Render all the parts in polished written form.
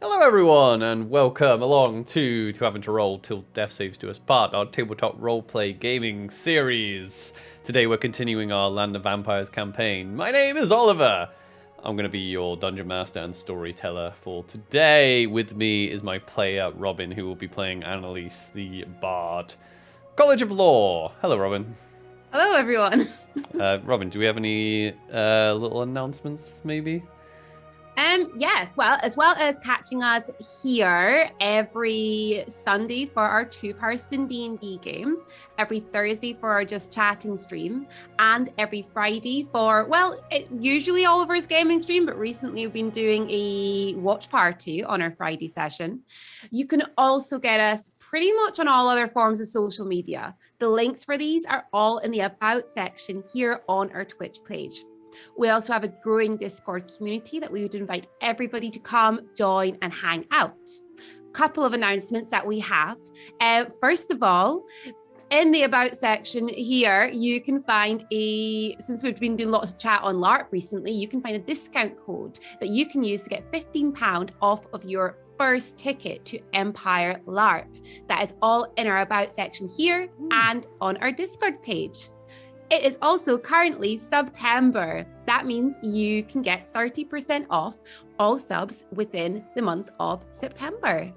Hello everyone, and welcome along to Having to Roll Till Death Saves to Us part, our tabletop roleplay gaming series. Today we're continuing our Land of Vampires campaign. My name is Oliver. I'm going to be your Dungeon Master and Storyteller for today. With me is my player, Robin, who will be playing Annelisse, the Bard. College of Law. Hello, Robin. Hello, everyone. Robin, do we have any little announcements, maybe? Yes, well, as well as catching us here every Sunday for our two-person D&D game, every Thursday for our Just Chatting stream, and every Friday for, usually Oliver's gaming stream, but recently we've been doing a watch party on our Friday session. You can also get us pretty much on all other forms of social media. The links for these are all in the About section here on our Twitch page. We also have a growing Discord community that we would invite everybody to come, join, and hang out. Couple of announcements that we have. First of all, in the About section here, you can find since we've been doing lots of chat on LARP recently, you can find a discount code that you can use to get £15 off of your first ticket to Empire LARP. That is all in our About section here and on our Discord page. It is also currently September. That means you can get 30% off all subs within the month of September.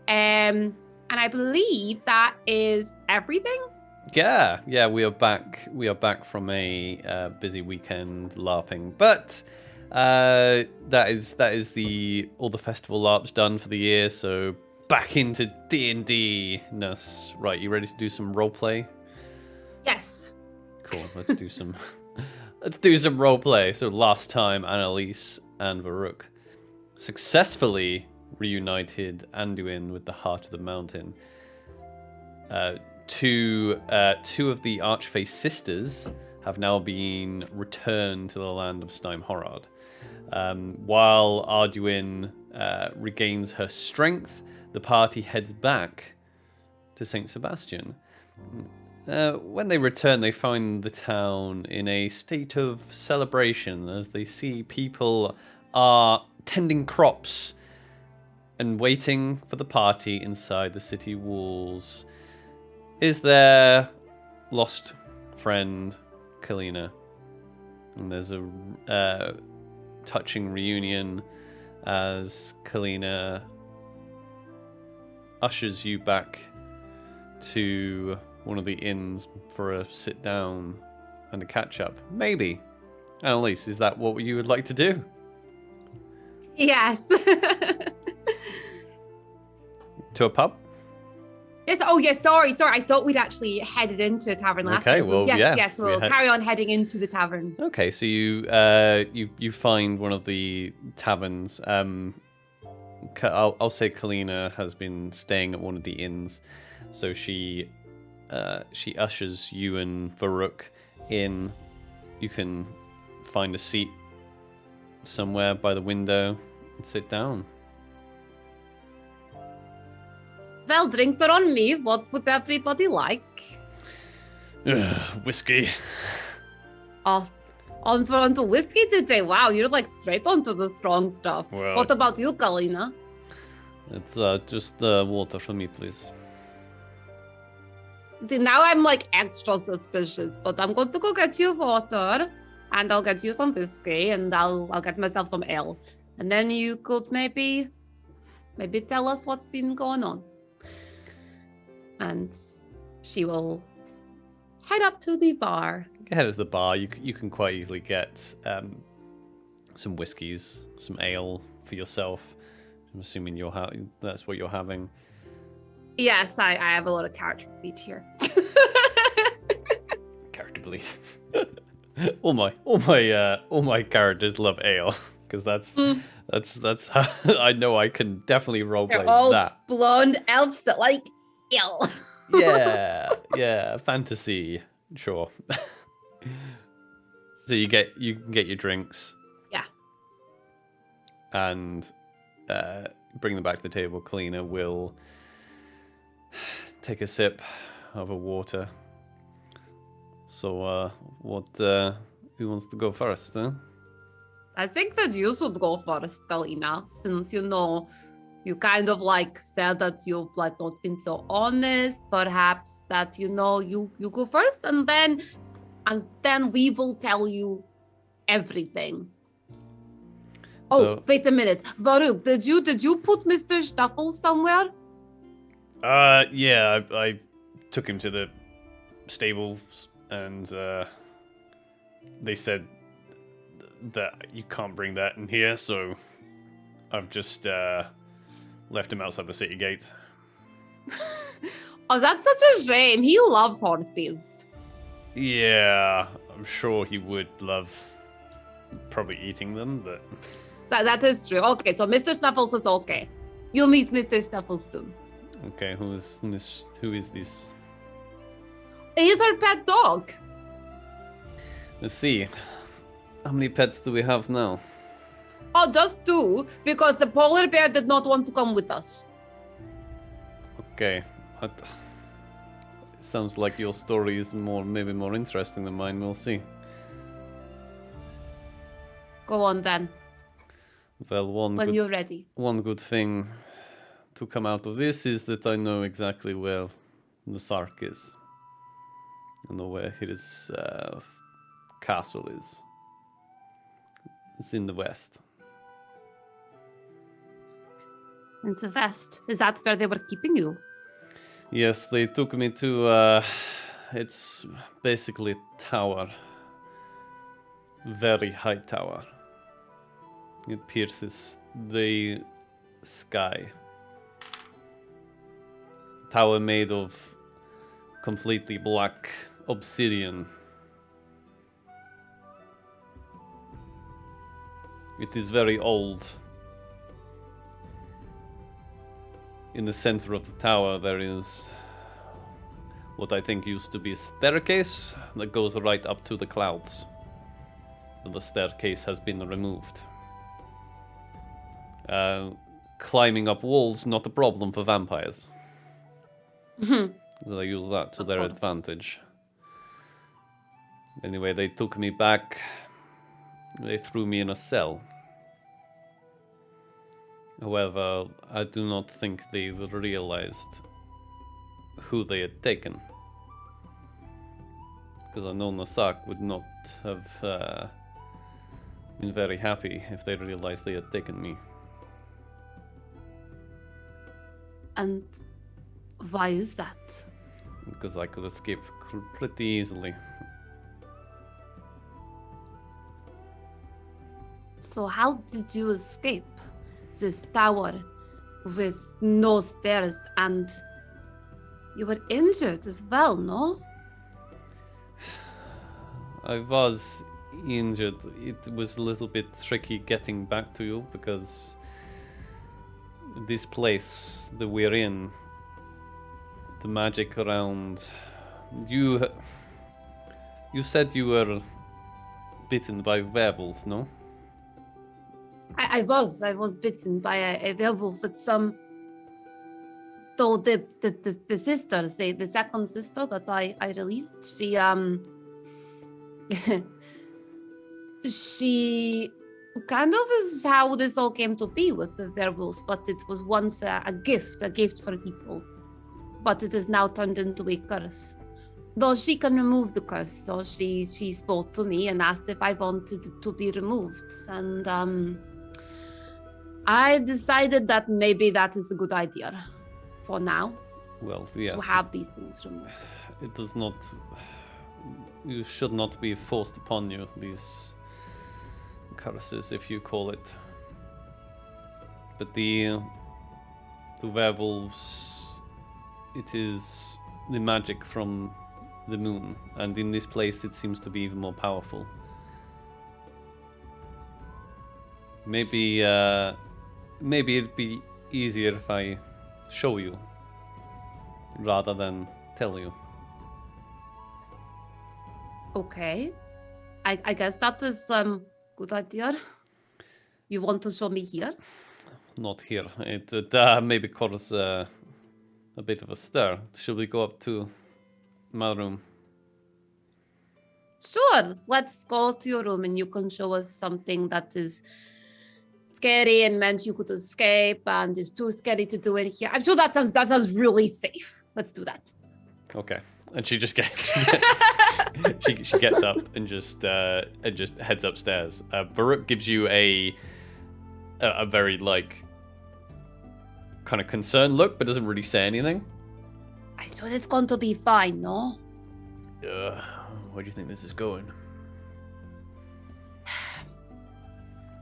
And I believe that is everything. Yeah, we are back. We are back from a busy weekend LARPing, but that is all the festival LARPs done for the year. So back into D&D-ness. Right, you ready to do some roleplay? Yes. Cool. Let's do some roleplay. So last time, Annelisse and Varuk successfully reunited Anduin with the Heart of the Mountain. Two of the Archfey sisters have now been returned to the land of Steimhorod. While Arduin regains her strength, the party heads back to St. Sebastian. When they return, they find the town in a state of celebration as they see people are tending crops and waiting for the party inside the city walls. Is their lost friend, Kalina. And there's a touching reunion as Kalina ushers you back to one of the inns for a sit down and a catch up. Maybe. Annelisse, is that what you would like to do? Yes. To a pub? Yes. Oh, yes. Sorry. I thought we'd actually headed into a tavern last night. So yes, we'll carry on heading into the tavern. Okay, so you find one of the taverns. I'll say Kalina has been staying at one of the inns, so she ushers you and Varuk in. You can find a seat somewhere by the window and sit down. Well, drinks are on me. What would everybody like? Whiskey. Oh, on the whiskey today. Wow, you're like straight onto the strong stuff. Well, what about you, Kalina? It's just water for me, please. See, now I'm like extra suspicious, but I'm going to go get you water, and I'll get you some whiskey, and I'll get myself some ale, and then you could maybe tell us what's been going on. And she will head up to the bar. Head to the bar. You can quite easily get some whiskeys, some ale for yourself. I'm assuming that's what you're having. Yes, I have a lot of character bleed here. Character bleed. all my characters love ale because that's how I know I can definitely roleplay that. They're all blonde elves that like ale. yeah, fantasy, sure. So you can get your drinks. Yeah. And bring them back to the table. Kalina will take a sip of a water. So, who wants to go first? Huh? I think that you should go first, Kalina, since you know You kind of like said that you've like not been so honest. Perhaps that you go first, and then we will tell you everything. Oh, So- wait a minute, Varuk, did you put Mr. Stuffle somewhere? Yeah, I took him to the stables, and they said that you can't bring that in here, so I've just left him outside the city gates. Oh, that's such a shame. He loves horses. Yeah, I'm sure he would love probably eating them, but That is true. Okay, so Mr. Snuffles is okay. You'll meet Mr. Snuffles soon. okay, who is this? He's our pet dog. Let's see. How many pets do we have now? Oh, just two, because the polar bear did not want to come with us. Okay. Sounds like your story is maybe more interesting than mine. We'll see. Go on then, Well, when you're ready. one good thing to come out of this is that I know exactly where the Sark is. I know where his castle is. It's in the west. In the west, is that where they were keeping you? Yes, they took me to, it's basically a tower. Very high tower. It pierces the sky. Tower made of completely black obsidian. It is very old. In the center of the tower there is what I think used to be a staircase that goes right up to the clouds. The staircase has been removed. Climbing up walls, not a problem for vampires. So they use that to their advantage. Anyway, they took me back. They threw me in a cell. However, I do not think they realized who they had taken. Because I know Nasak would not have been very happy if they realized they had taken me. And why is that? Because I could escape pretty easily. So how did you escape this tower with no stairs, and you were injured as well, no? I was injured. It was a little bit tricky getting back to you because this place that we're in, the magic around you said you were bitten by werewolf, no? I was bitten by a werewolf with some. Though the sister, say the second sister that I released, she she kind of is how this all came to be with the werewolves, but it was once a gift for people, but it is now turned into a curse. Though she can remove the curse, so she spoke to me and asked if I wanted it to be removed, and I decided that maybe that is a good idea for now. Well, yes. To have these things removed. It does not. You should not be forced upon you, these curses, if you call it. But the werewolves, it is the magic from the moon, and in this place it seems to be even more powerful. Maybe it'd be easier if I show you rather than tell you. Okay. I guess that is good idea. You want to show me here? Not here. It maybe cause a bit of a stir. Should we go up to my room? Sure. Let's go to your room and you can show us something that is. It's scary and meant you could escape, and it's too scary to do it here. I'm sure that sounds really safe. Let's do that. Okay. And she just gets she gets up and just heads upstairs. Varuk gives you a very like kind of concerned look, but doesn't really say anything. I thought it's going to be fine, no? Where do you think this is going?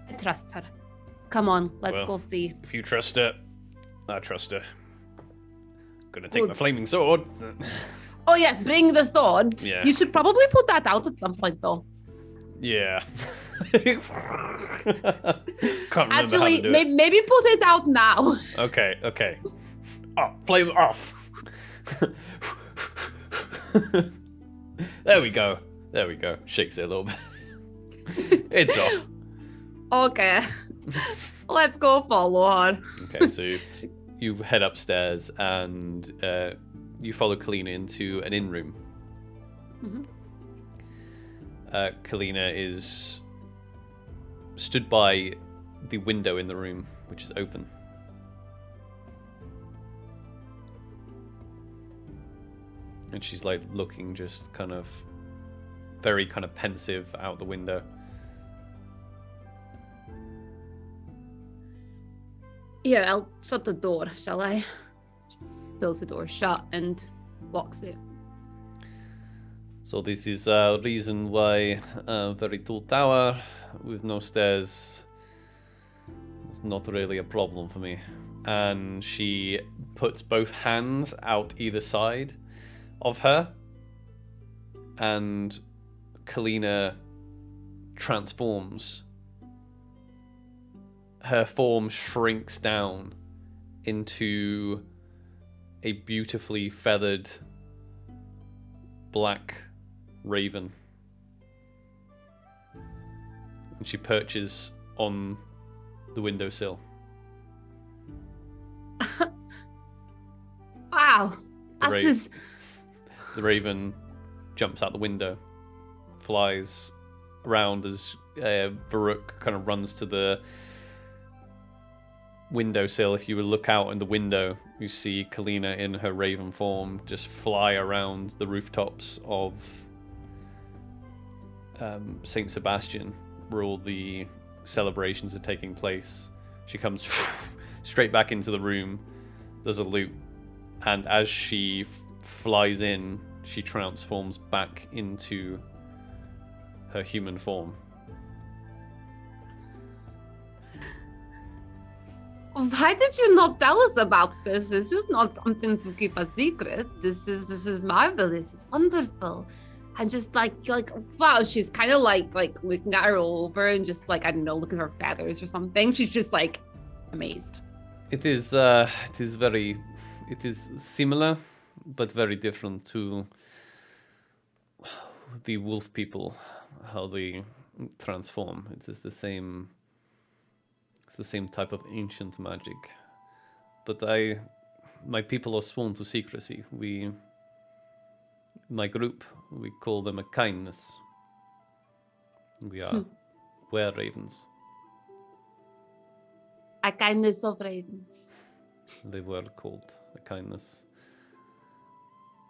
I trust her. Come on, let's go see. If you trust her, I trust her. Gonna take my flaming sword. Oh yes, bring the sword. Yeah. You should probably put that out at some point, though. Yeah. Can't remember Actually, how to do it. maybe put it out now. Okay. Oh, flame off. There we go. Shakes it a little bit. It's off. Okay. Let's go follow her. Okay, so you head upstairs and you follow Kalina into an inn room. Mm-hmm. Kalina is stood by the window in the room, which is open. And she's like looking just kind of very kind of pensive out the window. Yeah, I'll shut the door, shall I? Pulls the door shut and locks it. So this is a reason why a very tall tower with no stairs is not really a problem for me. And she puts both hands out either side of her, and Kalina transforms. Her form shrinks down into a beautifully feathered black raven. And she perches on the windowsill. Wow. The raven jumps out the window, flies around as Varuk kind of runs to the windowsill. If you would look out in the window, you see Kalina in her raven form just fly around the rooftops of Saint Sebastian, where all the celebrations are taking place. She comes straight back into the room, does a loop, and as she flies in, she transforms back into her human form. Why did you not tell us about this? This is not something to keep a secret. This is marvelous. It's wonderful. And just like wow, she's kind of like looking at her all over and just like, I don't know, looking at her feathers or something. She's just like amazed. It is similar, but very different to the wolf people, how they transform. It is the same. It's the same type of ancient magic. But my people are sworn to secrecy. My group, we call them a kindness. We are were-ravens. A kindness of ravens. They were called a kindness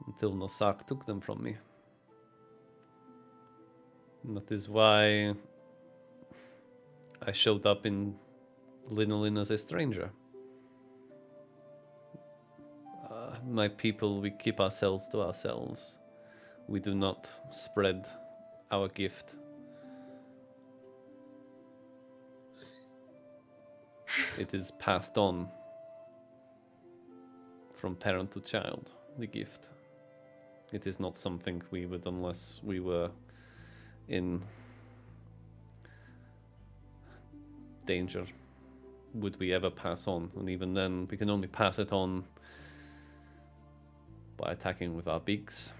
until Nosak took them from me. And that is why I showed up in Linolin as a stranger. My people, we keep ourselves to ourselves. We do not spread our gift. It is passed on from parent to child, the gift. It is not something we would, unless we were in danger, would we ever pass on. And even then, we can only pass it on by attacking with our beaks.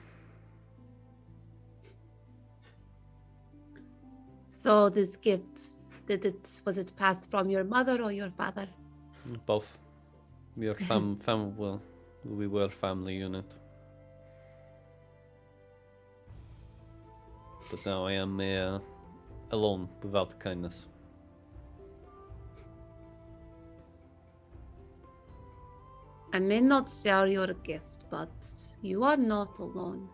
So this gift, was it passed from your mother or your father? Both. We are well, we were family unit. But now I am alone, without kindness. I may not share your gift, but you are not alone.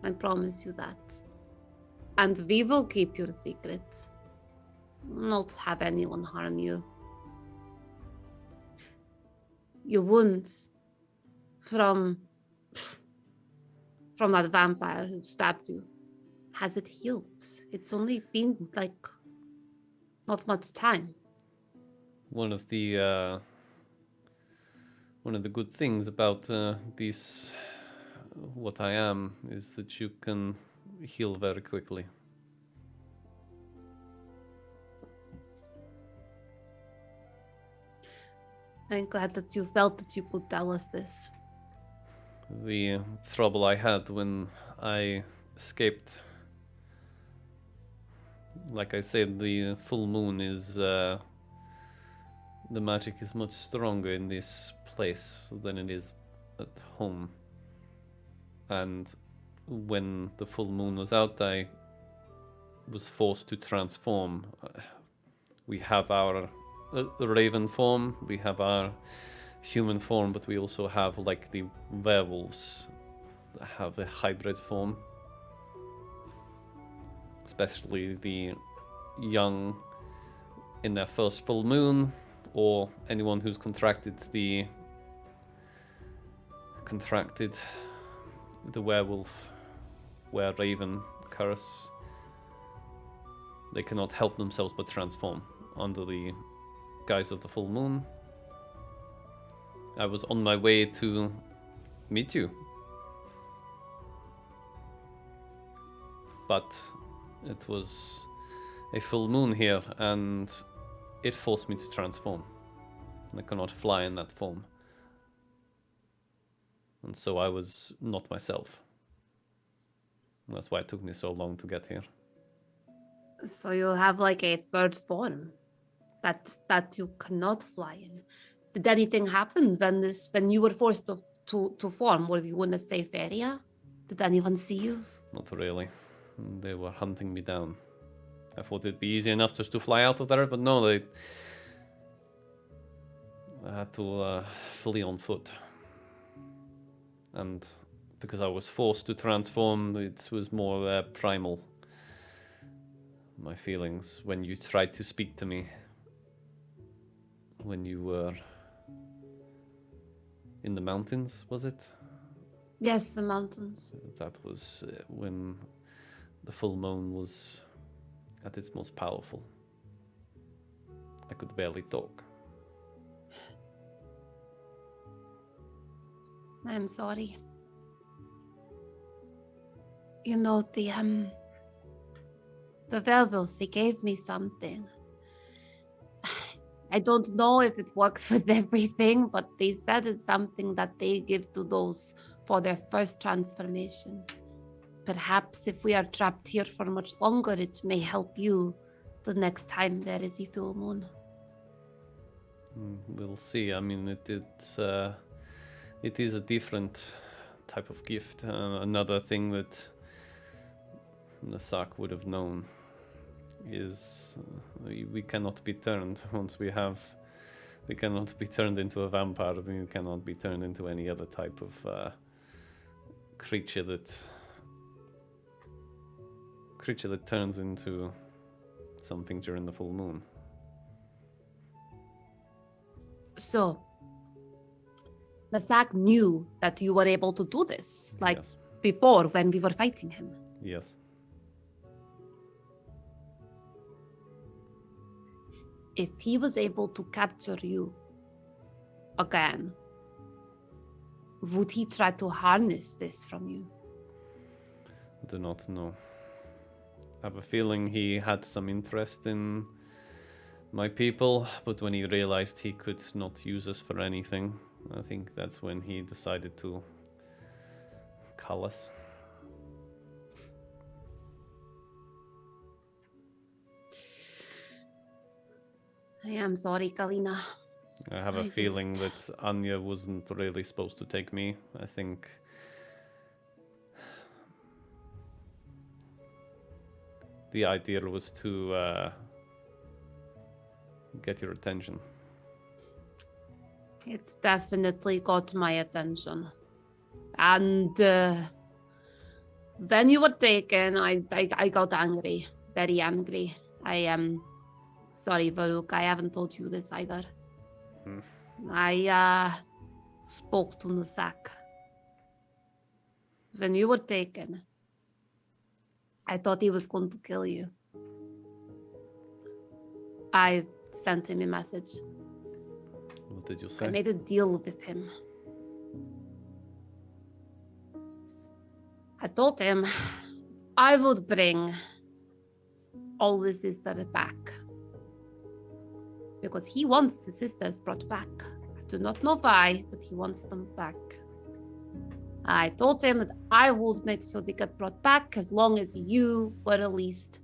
I promise you that. And we will keep your secret. Not have anyone harm you. Your wounds from that vampire who stabbed you, has it healed? It's only been like not much time. One of the good things about this, what I am, is that you can heal very quickly. I'm glad that you felt that you could tell us this. The trouble I had when I escaped, like I said, the full moon is the magic is much stronger in this place than it is at home. And when the full moon was out, I was forced to transform. We have our raven form, we have our human form, but we also have like the werewolves that have a hybrid form. Especially the young in their first full moon, or anyone who's contracted the werewolf were-raven curse. They cannot help themselves but transform under the guise of the full moon. I was on my way to meet you, but it was a full moon here and it forced me to transform. I cannot fly in that form. And so I was not myself. That's why it took me so long to get here. So you have like a third form that you cannot fly in. Did anything happen when you were forced to form? Were you in a safe area? Did anyone see you? Not really. They were hunting me down. I thought it'd be easy enough just to fly out of there, but no, I had to flee on foot. And because I was forced to transform, it was more primal. My feelings when you tried to speak to me when you were in the mountains, was it? Yes, the mountains. That was when the full moon was at its most powerful. I could barely talk. I'm sorry. You know, the werewolves, they gave me something. I don't know if it works with everything, but they said it's something that they give to those for their first transformation. Perhaps if we are trapped here for much longer, it may help you the next time there is a full moon. We'll see. I mean, it is a different type of gift. Another thing that Nasak would have known is we cannot be turned once we cannot be turned into a vampire. We cannot be turned into any other type of creature that turns into something during the full moon. So, Nasak knew that you were able to do this, like Yes. before when we were fighting him. Yes. If he was able to capture you again, would he try to harness this from you? I do not know. I have a feeling he had some interest in my people, but when he realized he could not use us for anything, I think that's when he decided to cull us. I am sorry, Kalina. I have a feeling that Anya wasn't really supposed to take me. I think the idea was to get your attention. It's definitely got my attention. And when you were taken, I got angry. Very angry. I am sorry, Varuk. I haven't told you this either. I spoke to Nasak. When you were taken, I thought he was going to kill you. I sent him a message. What did you say? I made a deal with him. I told him I would bring all the sisters back. Because he wants the sisters brought back. I do not know why, but he wants them back. I told him that I would make sure they get brought back as long as you were released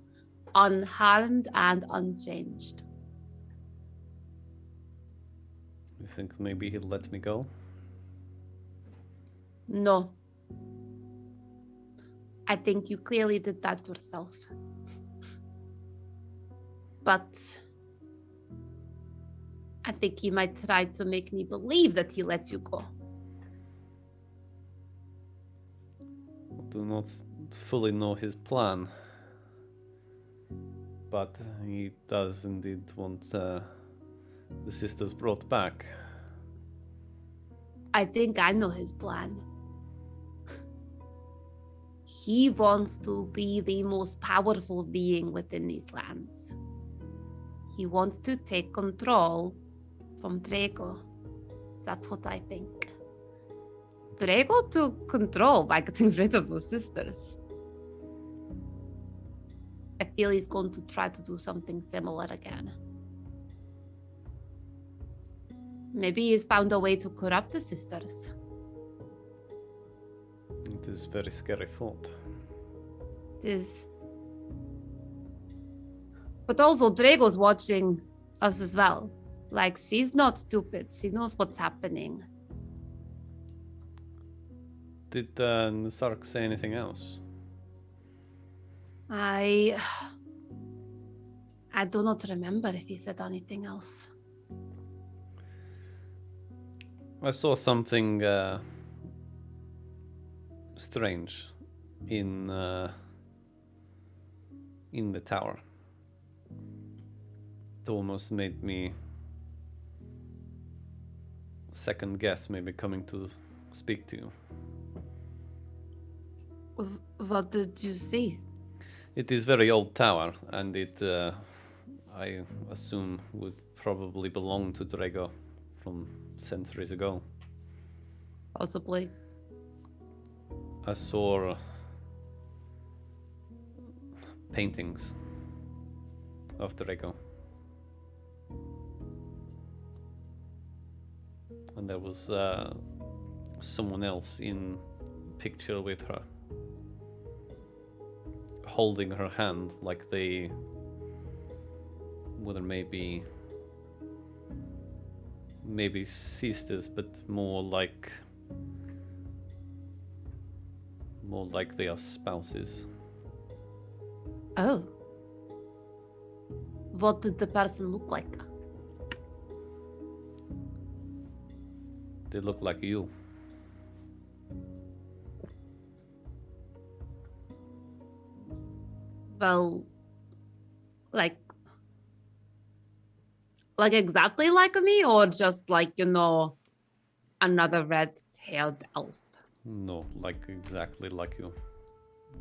unharmed and unchanged. You think maybe he'll let me go? No. I think you clearly did that yourself. But I think he might try to make me believe that he let you go. I do not fully know his plan. But he does indeed want the sisters brought back. I think I know his plan. He wants to be the most powerful being within these lands. He wants to take control from Drago. That's what I think. Drago took control by getting rid of those sisters. I feel he's going to try to do something similar again. Maybe he's found a way to corrupt the sisters. It is very scary thought. It is. But also, Drago's watching us as well. Like, she's not stupid. She knows what's happening. Did Nusark say anything else? I do not remember if he said anything else. I saw something strange in the tower. It almost made me second guess maybe coming to speak to you. What did you see? It is very old tower, and it, I assume, would probably belong to Drago from centuries ago. Possibly. I saw paintings of Drago. And there was someone else in picture with her, holding her hand like they were maybe sisters, but more like they are spouses. Oh. What did the person look like? They look like you. Well, like exactly like me, or just like, another red-haired elf? No, like exactly like you.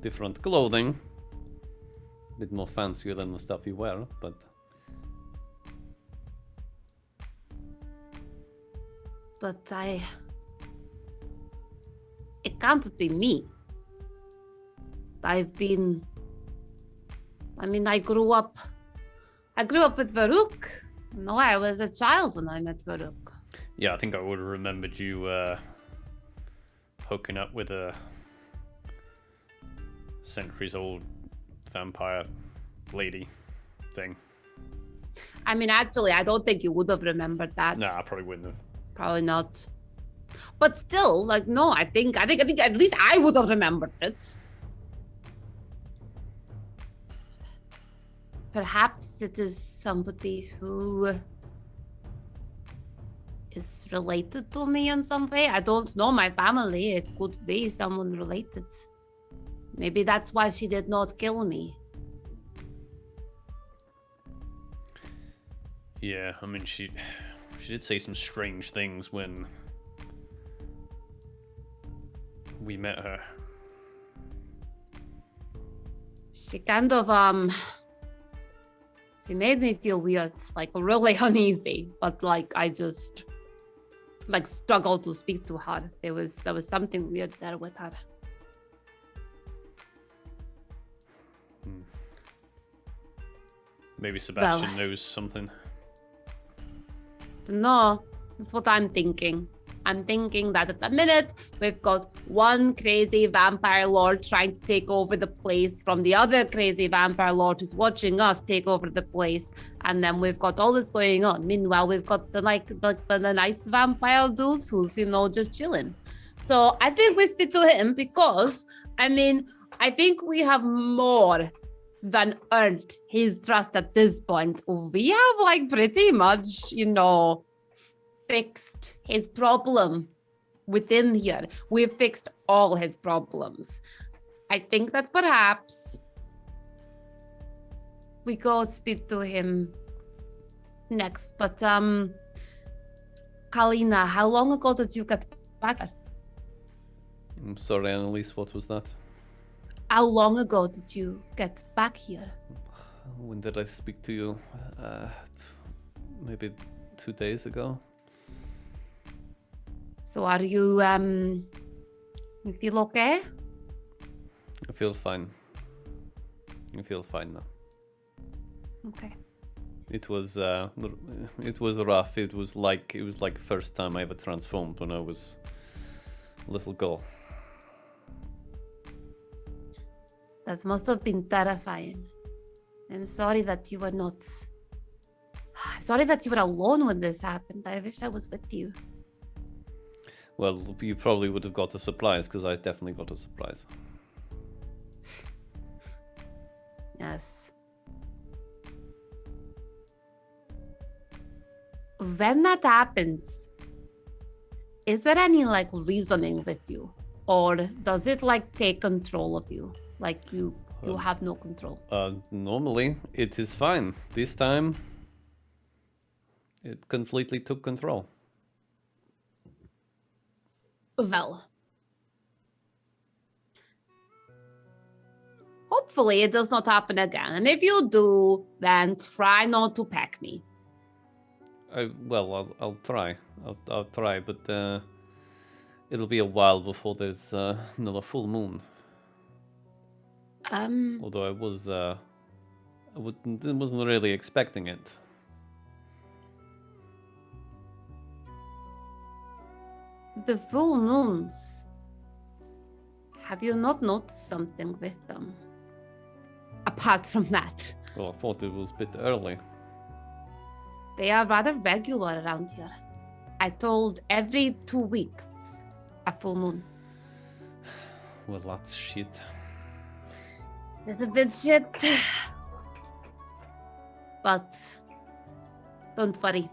Different clothing. Bit more fancier than the stuff you wear, but it can't be me. I grew up with Varuk. No, I was a child when I met Varuk. yeah, I think I would have remembered you hooking up with a centuries-old vampire lady thing. Actually, I don't think you would have remembered that. Nah, I probably wouldn't have. Probably not. But still, no, I think at least I would have remembered it. Perhaps it is somebody who is related to me in some way. I don't know my family. It could be someone related. Maybe that's why she did not kill me. Yeah, I mean, she did say some strange things when we met her. She kind of, she made me feel weird, like really uneasy, but like I just like struggled to speak to her. There was something weird there with her. Maybe Sebastian knows something. No, that's what I'm thinking. I'm thinking that at the minute, we've got one crazy vampire lord trying to take over the place from the other crazy vampire lord who's watching us take over the place. And then we've got all this going on. Meanwhile, we've got the nice vampire dude who's, just chilling. So I think we stick to him because, I think we have more than earned his trust at this point. We have pretty much, fixed his problem within here. We've fixed all his problems. I think that perhaps we go speak to him next. But Kalina, how long ago did you get back? I'm sorry, Annelisse, what was that? How long ago did you get back here? When did I speak to you? Maybe 2 days ago. So are you, you feel okay? I feel fine. I feel fine now. Okay. It was rough. It was like the first time I ever transformed when I was a little girl. That must have been terrifying. I'm sorry that you were not... I'm sorry that you were alone when this happened. I wish I was with you. Well, you probably would have got a surprise, because I definitely got a surprise. Yes. When that happens, is there any reasoning with you? Or does it take control of you? You have no control? Normally, it is fine. This time, it completely took control. Well, hopefully it does not happen again. And if you do, then try not to peck me. I'll try. I'll try, but it'll be a while before there's another full moon. Although I wasn't really expecting it. The full moons. Have you not noticed something with them? Apart from that. Well, I thought it was a bit early. They are rather regular around here. I told every 2 weeks a full moon. Well, that's shit. It's a bit shit. But don't worry.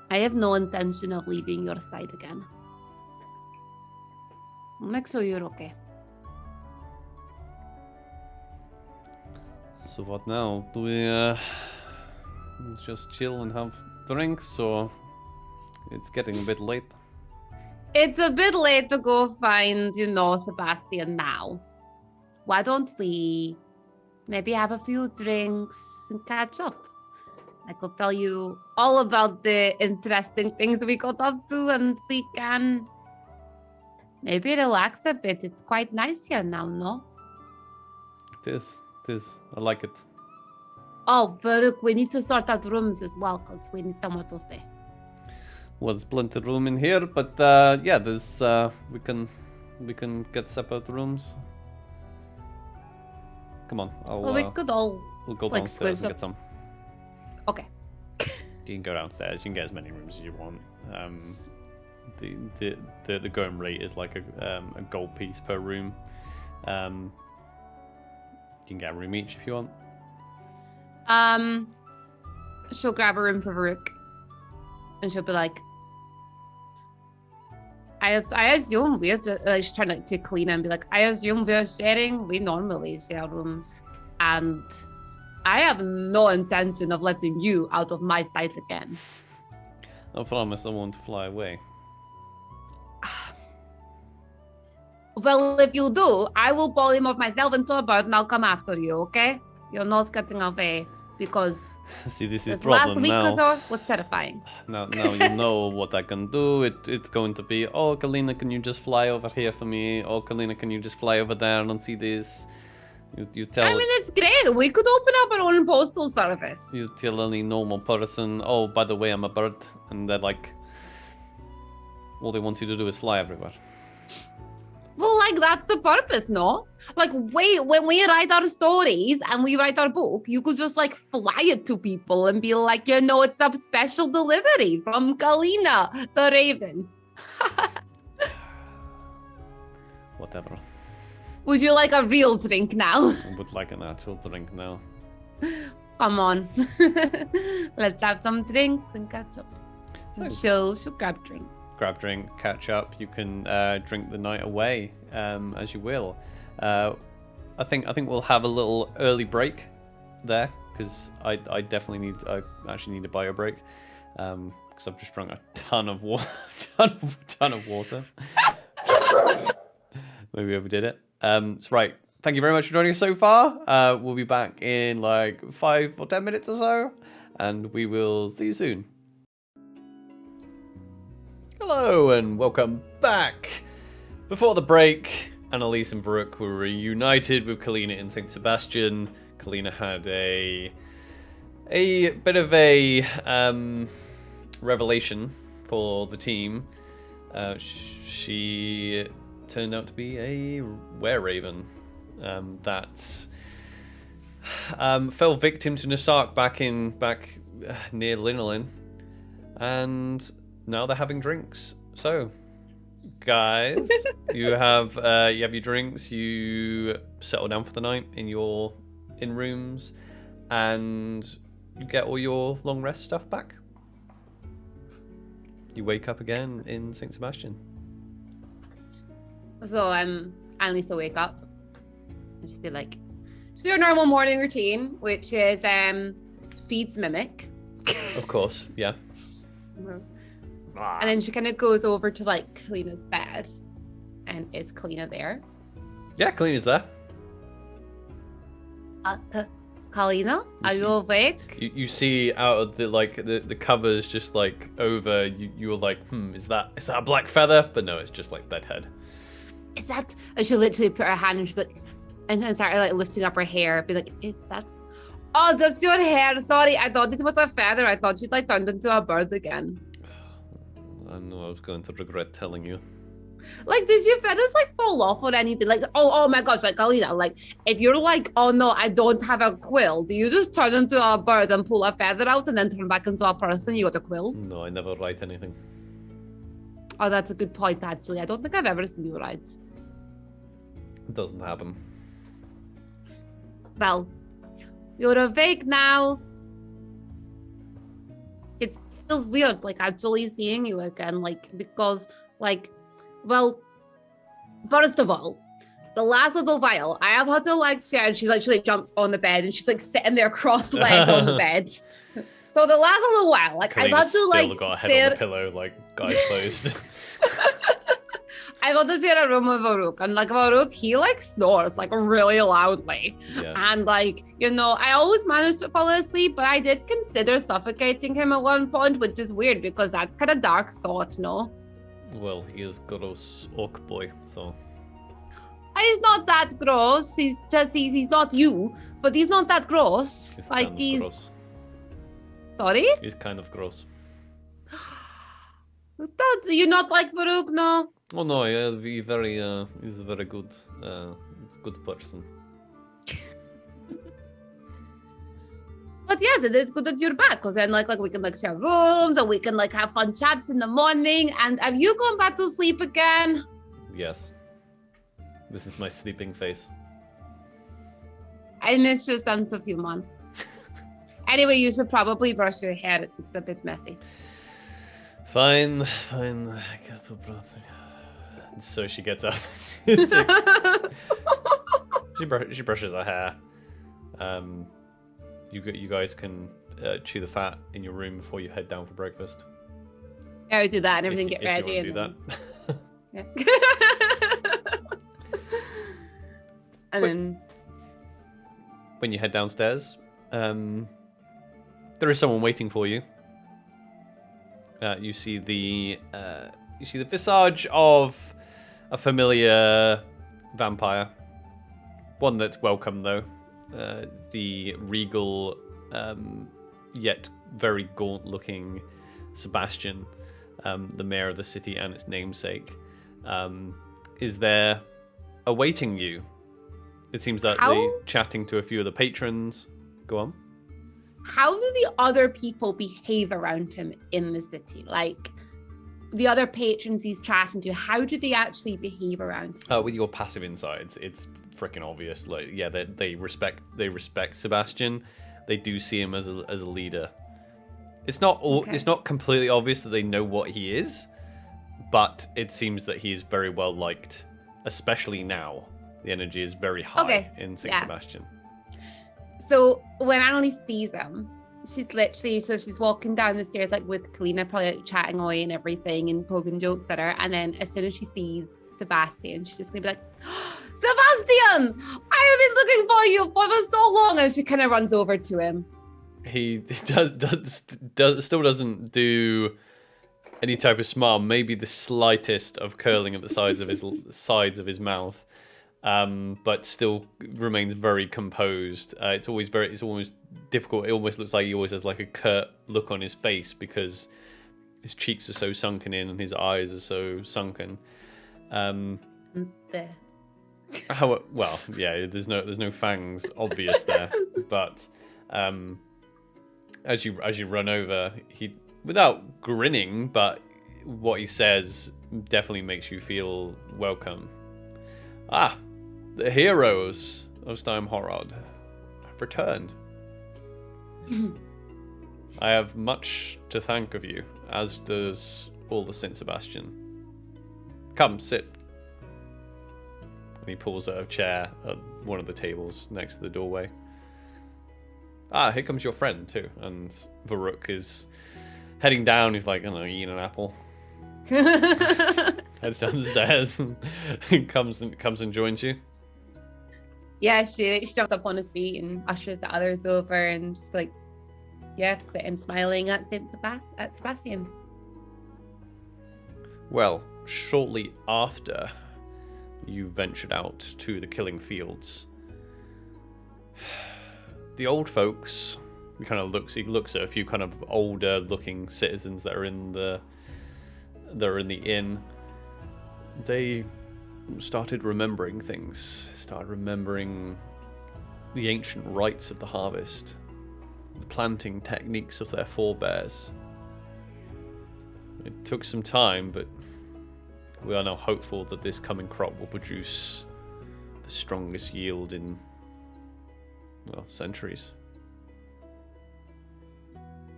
I have no intention of leaving your side again. I'll make sure you're okay. So what now? Do we just chill and have drinks, or it's getting a bit late? It's a bit late to go find, Sebastian now. Why don't we maybe have a few drinks and catch up? I could tell you all about the interesting things we got up to, and we can maybe relax a bit. It's quite nice here now, no? It is. I like it. Oh, look, we need to sort out rooms as well, because we need somewhere to stay. Well, there's plenty of room in here, but yeah, there's we can get separate rooms. Come on, We could all we'll go downstairs and up. get some. Okay. You can go downstairs. You can get as many rooms as you want. The going rate is like a gold piece per room. You can get a room each if you want. She'll grab a room for Varuk. And she'll be like, I assume we're just, like, she's trying to clean and be like, I assume we're sharing. We normally share rooms. And I have no intention of letting you out of my sight again. I promise I won't fly away. Well, if you do, I will polymorph myself into a bird and I'll come after you, okay? You're not getting away because See, this is this problem last week now. or so was terrifying. Now you know what I can do. It's going to be, oh, Kalina, can you just fly over here for me? Oh, Kalina, can you just fly over there and see this? You tell. I mean, it's great. We could open up our own postal service. You tell any normal person, oh, by the way, I'm a bird, and they're like, all they want you to do is fly everywhere. Well, like, that's the purpose, no? Like, wait, when we write our stories and we write our book, you could just, like, fly it to people and be like, you know, it's a special delivery from Kalina, the Raven. Whatever. Would you like a real drink now? I would like an actual drink now. Come on. Let's have some drinks and catch up. She'll grab drink. Grab drink, catch up. You can drink the night away as you will. I think we'll have a little early break there because I actually need a bio break because I've just drunk a ton of water. ton of water. Maybe overdid it. So right. Thank you very much for joining us so far. We'll be back in like 5 or 10 minutes or so, and we will see you soon. Hello and welcome back. Before the break, Annelisse and Varuk were reunited with Kalina in St. Sebastian. Kalina had a bit of a revelation for the team. She turned out to be a were-raven that fell victim to Nasark back near Linolin, and now they're having drinks. So, guys, you have your drinks. You settle down for the night in rooms, and you get all your long rest stuff back. You wake up again in St. Sebastian. So Annalise will wake up and just be like, just do your normal morning routine, which is feeds Mimic. Of course, yeah. And then she kind of goes over to like Kalina's bed. And is Kalina there? Yeah, Kalina's there. Kalina, are you awake? You see out of the covers just like over you were like, is that a black feather? But no, it's just like bedhead. Is that? And she'll literally put her hand and she'll be like, and then start like lifting up her hair, be like, is that? Oh, that's your hair. Sorry, I thought it was a feather. I thought she'd like turned into a bird again. I know I was going to regret telling you. Like, does your feathers like fall off or anything? Like, oh my gosh, like Kalina, like if you're like, oh no, I don't have a quill, do you just turn into a bird and pull a feather out and then turn back into a person? You got a quill? No, I never write anything. Oh, that's a good point, actually. I don't think I've ever seen you write. It doesn't happen. Well, you're awake now. It feels weird, like actually seeing you again, like because, like, well, first of all, the last little while, I have had to like share. She literally jumps on the bed and she's like sitting there cross-legged on the bed. So the last little while, like Kalina's I've had to like still got a head share on the pillow, like eyes closed. I've had to share a room with Varuk, and like Varuk, he like snores like really loudly. Yeah. And like, you know, I always managed to fall asleep, but I did consider suffocating him at one point, which is weird because that's kind of dark thought, no? Well, he is gross orc boy, so. He's not that gross. He's not you, but he's not that gross. He's like kind of he's gross. Sorry? He's kind of gross. You not like Varuk, no? Oh no, yeah, he's a very good person. But yes, it is good that you're back, because then like we can like share rooms and we can like have fun chats in the morning. And have you gone back to sleep again? Yes. This is my sleeping face. I missed your sense of humor. Anyway, you should probably brush your hair. It's a bit messy. Fine. So she gets up. She brushes her hair. You guys can chew the fat in your room before you head down for breakfast. I would do that and everything If get ready. you want to do Yeah. And then when you head downstairs, there is someone waiting for you. You see the visage of a familiar vampire, one that's welcome though. The regal, yet very gaunt-looking Sebastian, the mayor of the city and its namesake, is there awaiting you. It seems that they're chatting to a few of the patrons. Go on. How do the other people behave around him in the city? Like the other patrons he's chatting to, how do they actually behave around him? With your passive insights, it's freaking obvious. Like, yeah, they respect Sebastian. They do see him as a leader. It's not completely obvious that they know what he is, but it seems that he is very well liked, especially now. The energy is very high in St. Sebastian. So when Annelisse sees him, she's walking down the stairs like with Kalina, probably like, chatting away and everything and poking jokes at her. And then as soon as she sees Sebastian, she's just gonna be like, Sebastian, I have been looking for you for so long. And she kind of runs over to him. He still doesn't do any type of smile, maybe the slightest of curling at the sides of his mouth. But still remains very composed. It's almost difficult. It almost looks like he always has like a curt look on his face because his cheeks are so sunken in and his eyes are so sunken. There. Well, yeah, there's no fangs obvious there, but as you run over, he, without grinning, but what he says definitely makes you feel welcome. Ah, the heroes of Steimhorod have returned. I have much to thank of you, as does all the Saint Sebastian. Come, sit. And he pulls out a chair at one of the tables next to the doorway. Ah, here comes your friend too. And Varuk is heading down. He's like, I don't know, eating an apple. Heads down the stairs and comes and joins you. Yeah, she jumps up on a seat and ushers the others over and just like, sitting smiling at Sebastian. Well, shortly after you ventured out to the killing fields, the old folks, he looks at a few kind of older looking citizens that are in the inn. They started remembering things, started remembering the ancient rites of the harvest, the planting techniques of their forebears. It took some time, but we are now hopeful that this coming crop will produce the strongest yield in, centuries.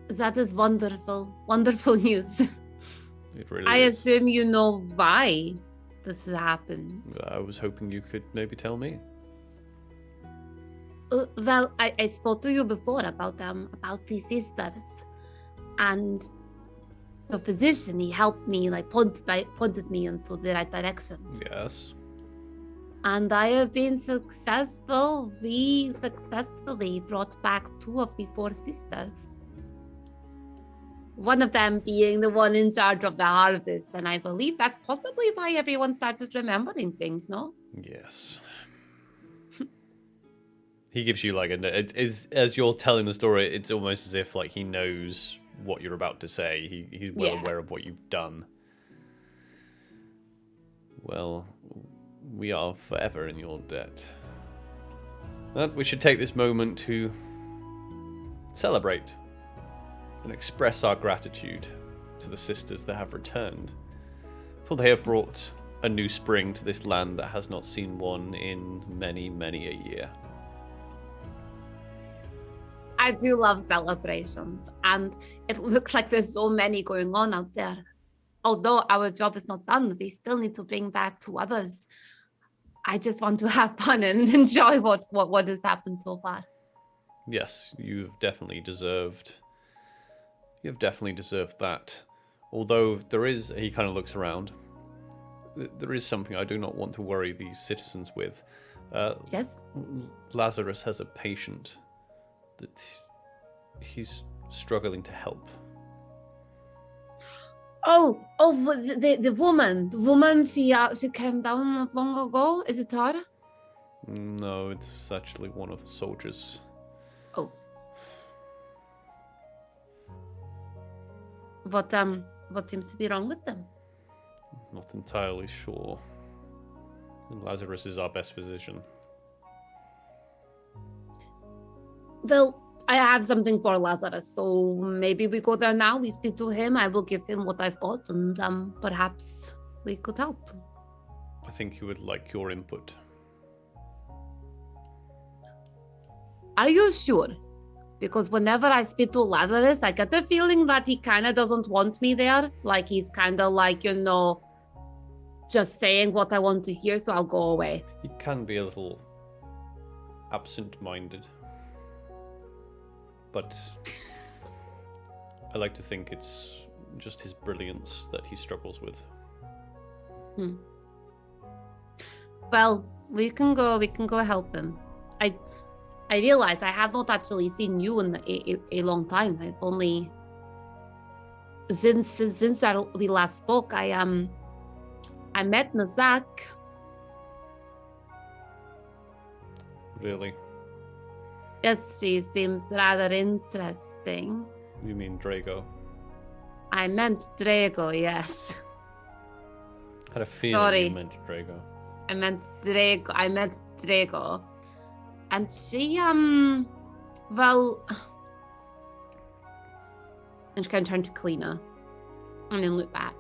That is wonderful, wonderful news. It really I is. assume you know why this happened. I was hoping you could maybe tell me. Well, I spoke to you before about the sisters, and the physician, he helped me, pointed me into the right direction. Yes. And I have been successful. We successfully brought back 2 of the 4 sisters. One of them being the one in charge of the harvest, and I believe that's possibly why everyone started remembering things, no? Yes. He gives you as you're telling the story, it's almost as if he knows what you're about to say. He's well aware of what you've done. Well, we are forever in your debt. But we should take this moment to celebrate and express our gratitude to the sisters that have returned, for they have brought a new spring to this land that has not seen one in many, many a year. I do love celebrations, and it looks like there's so many going on out there. Although our job is not done, we still need to bring back to others. I just want to have fun and enjoy what has happened so far. Yes, you've definitely deserved that. Although there is, he kind of looks around. There is something I do not want to worry these citizens with. Yes? Lazarus has a patient that he's struggling to help. Oh, the woman, she came down not long ago. Is it her? No, it's actually one of the soldiers. Oh. What seems to be wrong with them? Not entirely sure. Lazarus is our best physician. Well, I have something for Lazarus, so maybe we go there now. We speak to him. I will give him what I've got, and perhaps we could help. I think he would like your input. Are you sure? Because whenever I speak to Lazarus, I get the feeling that he kind of doesn't want me there. Like he's kind of like, just saying what I want to hear, so I'll go away. He can be a little absent-minded. But I like to think it's just his brilliance that he struggles with. Well, we can go help him. I realize I have not actually seen you in a long time. I've only since we last spoke. I met Nazak. Really? Yes, she seems rather interesting. You mean Drago? I meant Drago, yes. I had a feeling you meant Drago. I meant Drago. And she, well... And she kind of turned to Kalina. And then looked back.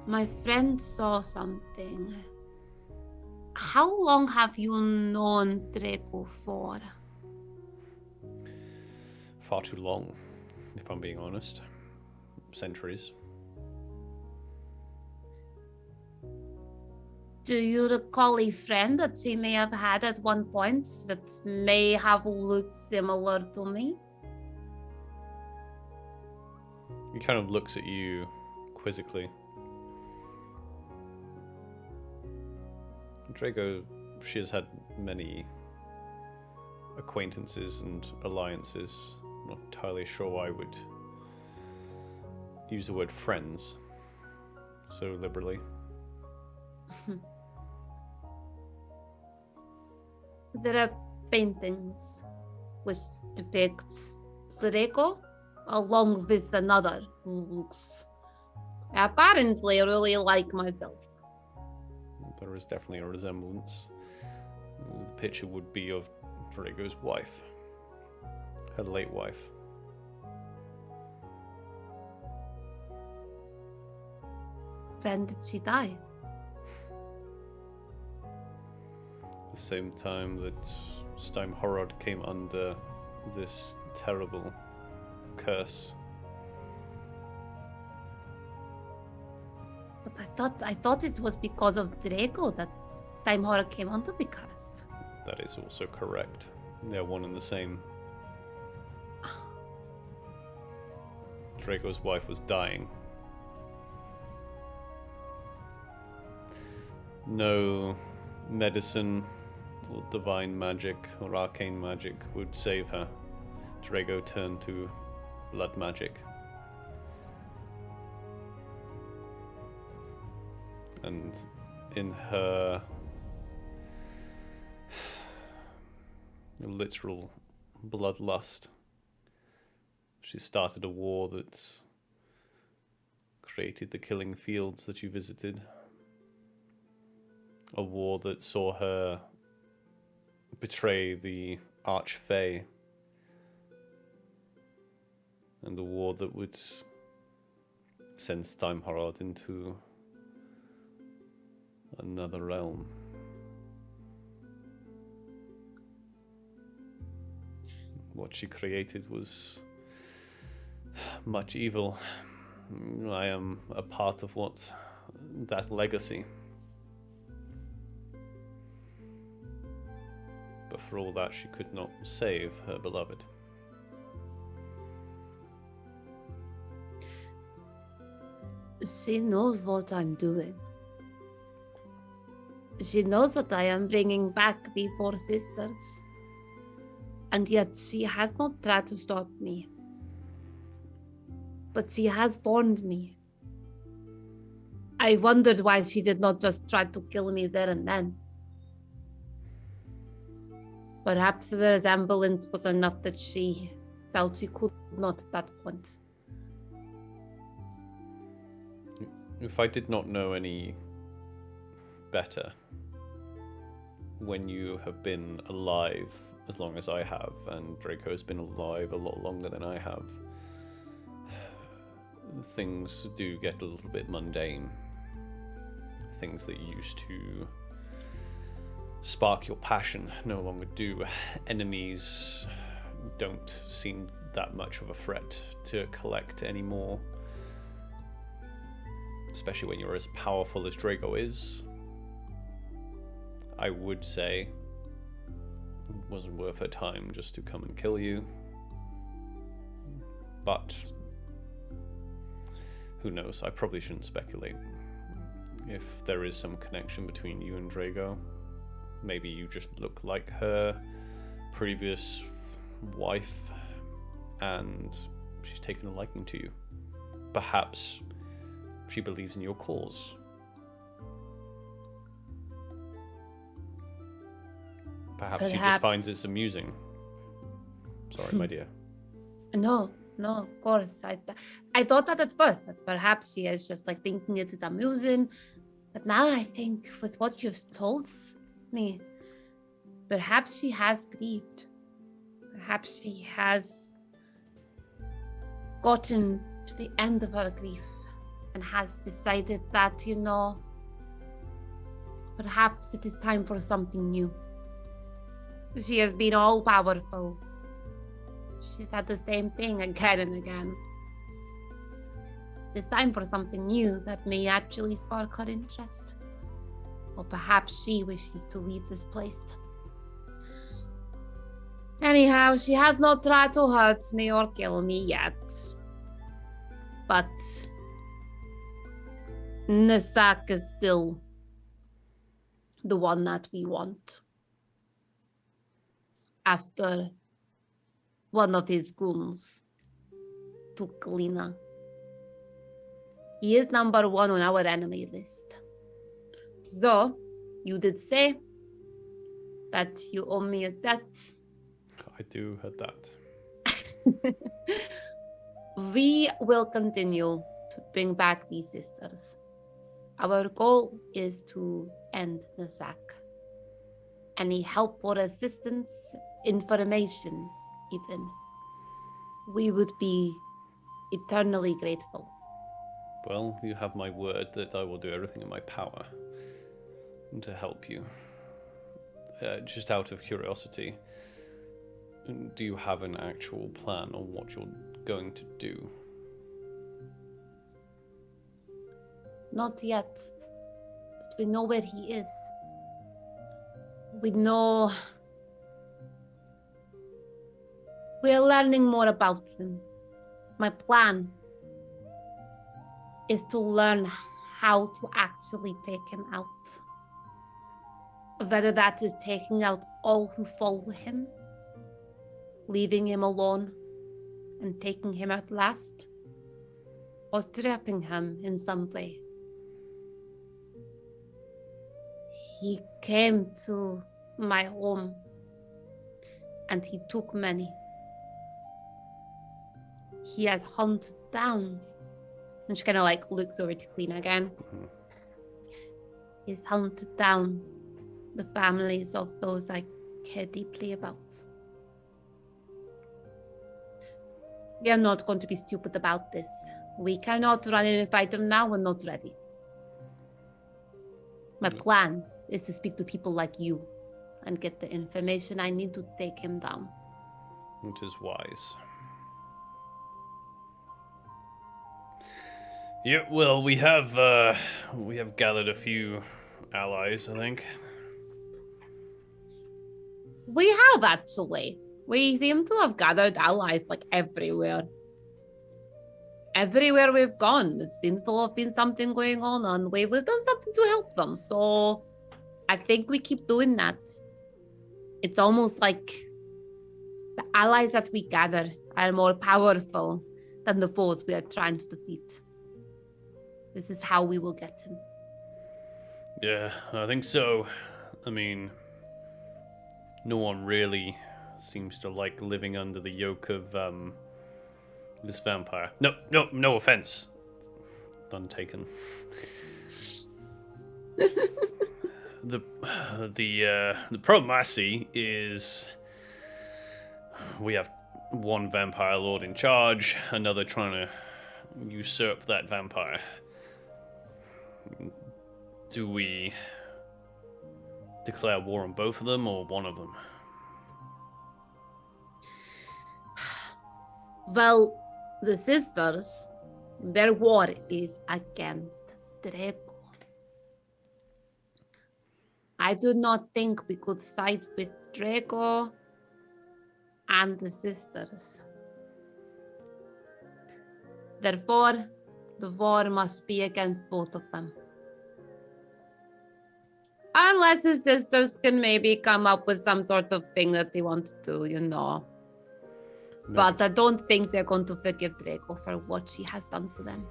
My friend saw something. How long have you known Draco for? Far too long, if I'm being honest. Centuries. Do you recall a friend that she may have had at one point that may have looked similar to me? He kind of looks at you quizzically. Drago, she has had many acquaintances and alliances. I'm not entirely sure I would use the word friends so liberally. There are paintings which depict Draco along with another who looks apparently really like myself. There is definitely a resemblance. The picture would be of Drago's wife. Her late wife. When did she die? The same time that Steimhorod came under this terrible curse. But I thought it was because of Draco that Steimhorod came under the curse. That is also correct. They're one and the same. Draco's wife was dying. No medicine or divine magic or arcane magic would save her. Drago turned to blood magic. And in her literal bloodlust, she started a war that created the killing fields that you visited. A war that saw her betray the Archfey. And a war that would send Steimhorod into another realm. what she created was much evil. I am a part of that legacy. But for all that, she could not save her beloved. She knows what I'm doing. She knows that I am bringing back the four sisters. And yet she has not tried to stop me. But she has warned me. I wondered why she did not just try to kill me there and then. Perhaps the resemblance was enough that she felt she could not at that point. If I did not know any better, when you have been alive as long as I have, and Draco has been alive a lot longer than I have, things do get a little bit mundane. Things that used to spark your passion no longer do. Enemies don't seem that much of a threat to collect anymore. Especially when you're as powerful as Draco is. I would say it wasn't worth her time just to come and kill you. But who knows? I probably shouldn't speculate. If there is some connection between you and Drago, maybe you just look like her previous wife and she's taken a liking to you. Perhaps she believes in your cause. Perhaps she just finds it amusing. Sorry, my dear. No, of course. I thought that at first, that perhaps she is just like thinking it is amusing. But now I think with what you've told me, perhaps she has grieved. Perhaps she has gotten to the end of her grief and has decided that, perhaps it is time for something new. She has been all powerful. She's had the same thing again and again. It's time for something new that may actually spark her interest. Or perhaps she wishes to leave this place. Anyhow, she has not tried to hurt me or kill me yet. But Nasak is still the one that we want. After one of his goons took Lina. He is number 1 on our enemy list. So, you did say that you owe me a debt. I do heard that. We will continue to bring back these sisters. Our goal is to end Nasak. Any help or assistance, information even, we would be eternally grateful. Well, you have my word that I will do everything in my power to help you. Just out of curiosity, do you have an actual plan on what you're going to do? Not yet, but we know where he is. We know... We're learning more about him. My plan is to learn how to actually take him out. Whether that is taking out all who follow him, leaving him alone and taking him out last, or trapping him in some way. He came to my home and he took many. He has hunted down, and she kind of looks over to Clean again. Mm-hmm. He's hunted down the families of those I care deeply about. We are not going to be stupid about this. We cannot run in and fight him now. We're not ready. My plan is to speak to people like you and get the information I need to take him down. It is wise. Yeah, well, we have gathered a few allies, I think. We have actually. We seem to have gathered allies like everywhere. Everywhere we've gone, it seems to have been something going on, and we've done something to help them. So I think we keep doing that. It's almost like the allies that we gather are more powerful than the foes we are trying to defeat. This is how we will get him. Yeah, I think so. I mean, no one really seems to like living under the yoke of this vampire. No offense. None taken. The problem I see is we have one vampire lord in charge, another trying to usurp that vampire. Do we declare war on both of them or one of them? Well, the sisters, their war is against Draco. I do not think we could side with Draco and the sisters. Therefore, the war must be against both of them. Unless the sisters can maybe come up with some sort of thing that they want to do, you know. But I don't think they're going to forgive Draco for what she has done to them.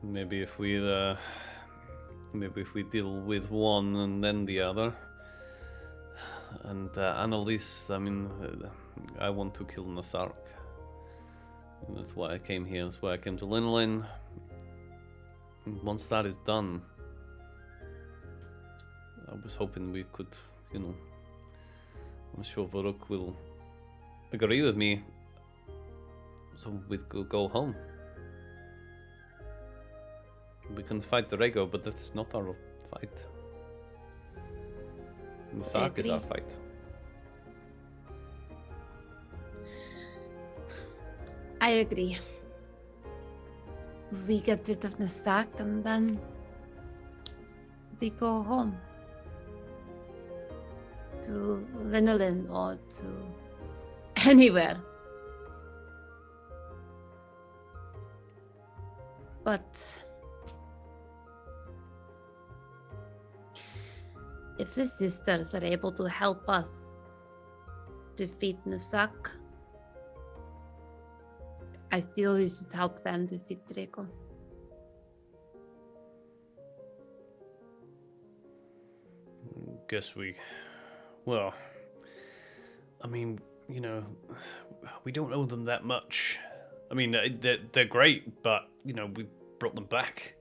Maybe if we deal with one and then the other. And Annelisse, I mean, I want to kill Nasark. That's why I came here. That's why I came to Linolin. And once that is done, I was hoping we could, you know, I'm sure Varuk will agree with me, so we could go home. We can fight Drago, but that's not our fight. Nasark is our fight. I agree. We get rid of Nasark and then we go home. To Linolin or to anywhere. But if the sisters are able to help us defeat Nasak, I feel we should help them defeat Draco. Guess well, I mean, you know, we don't owe them that much. I mean, they're great, but, you know, we brought them back.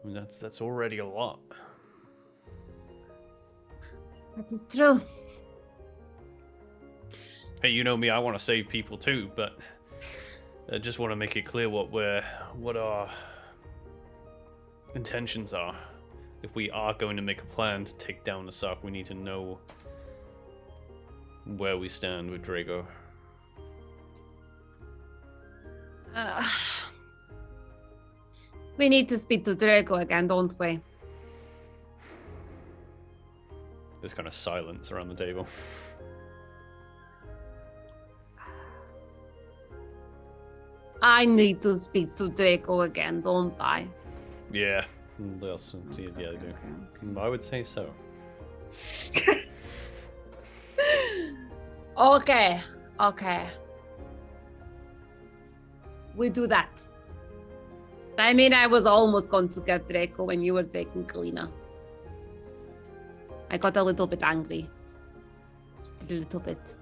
I mean, that's already a lot. That is true. Hey, you know me, I want to save people too, but I just want to make it clear what our intentions are. If we are going to make a plan to take down the Sark, we need to know where we stand with Drago. We need to speak to Draco again, don't we? There's kind of silence around the table. I need to speak to Draco again, don't I? Yeah, they do. I would say so. Okay. We do that. I mean, I was almost going to get Draco when you were taking Kalina. I got a little bit angry. Just a little bit.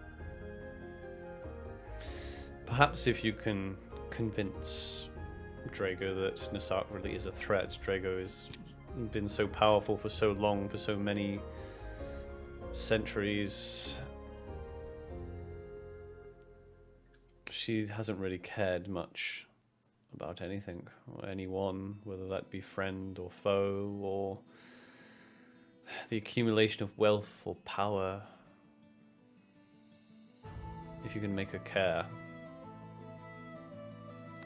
Perhaps if you can convince Drago that Nasark really is a threat. Drago has been so powerful for so long, for so many centuries. She hasn't really cared much about anything or anyone, whether that be friend or foe or the accumulation of wealth or power. if you can make her care.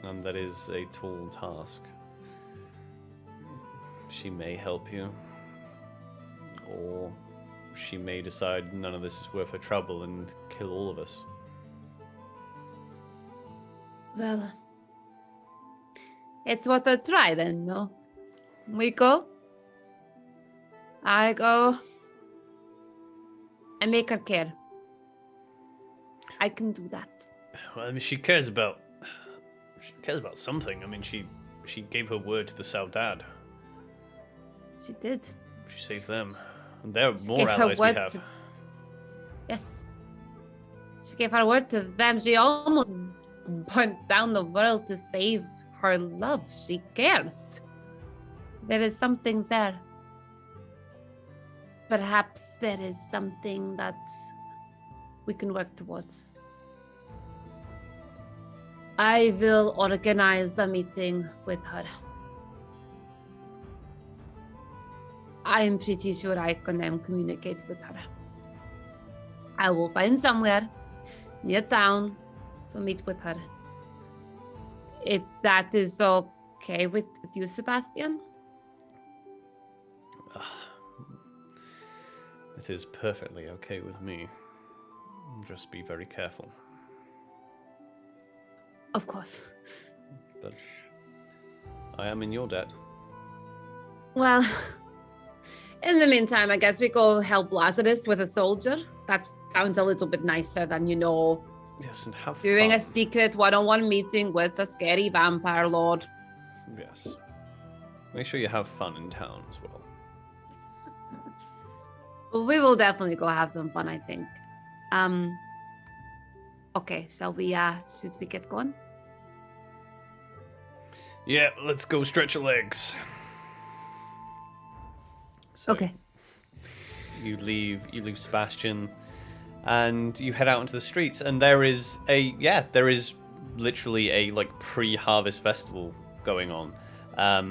And that is a tall task. She may help you. Or she may decide none of this is worth her trouble and kill all of us. Well, it's worth a try then, no? We go. I go. I make her care. I can do that. Well, I mean, she cares about something. I mean, she gave her word to the Saudade. She did. She saved them. And they're She more gave her allies we word have. Yes. She gave her word to them. She almost burnt down the world to save her love. She cares. There is something there. Perhaps there is something that we can work towards. I will organize a meeting with her. I am pretty sure I can communicate with her. I will find somewhere near town to meet with her. If that is okay with you, Sebastian? It is perfectly okay with me. Just be very careful. Of course. But I am in your debt. Well, in the meantime, I guess we go help Lazarus with a soldier. That sounds a little bit nicer than, Yes, and have doing fun. a secret one-on-one meeting with a scary vampire lord. Yes. Make sure you have fun in town as well. We will definitely go have some fun, I think. Okay, should we get going? Yeah, let's go stretch your legs. So Okay. You leave Sebastian and you head out into the streets, and there is literally a pre-harvest festival going on.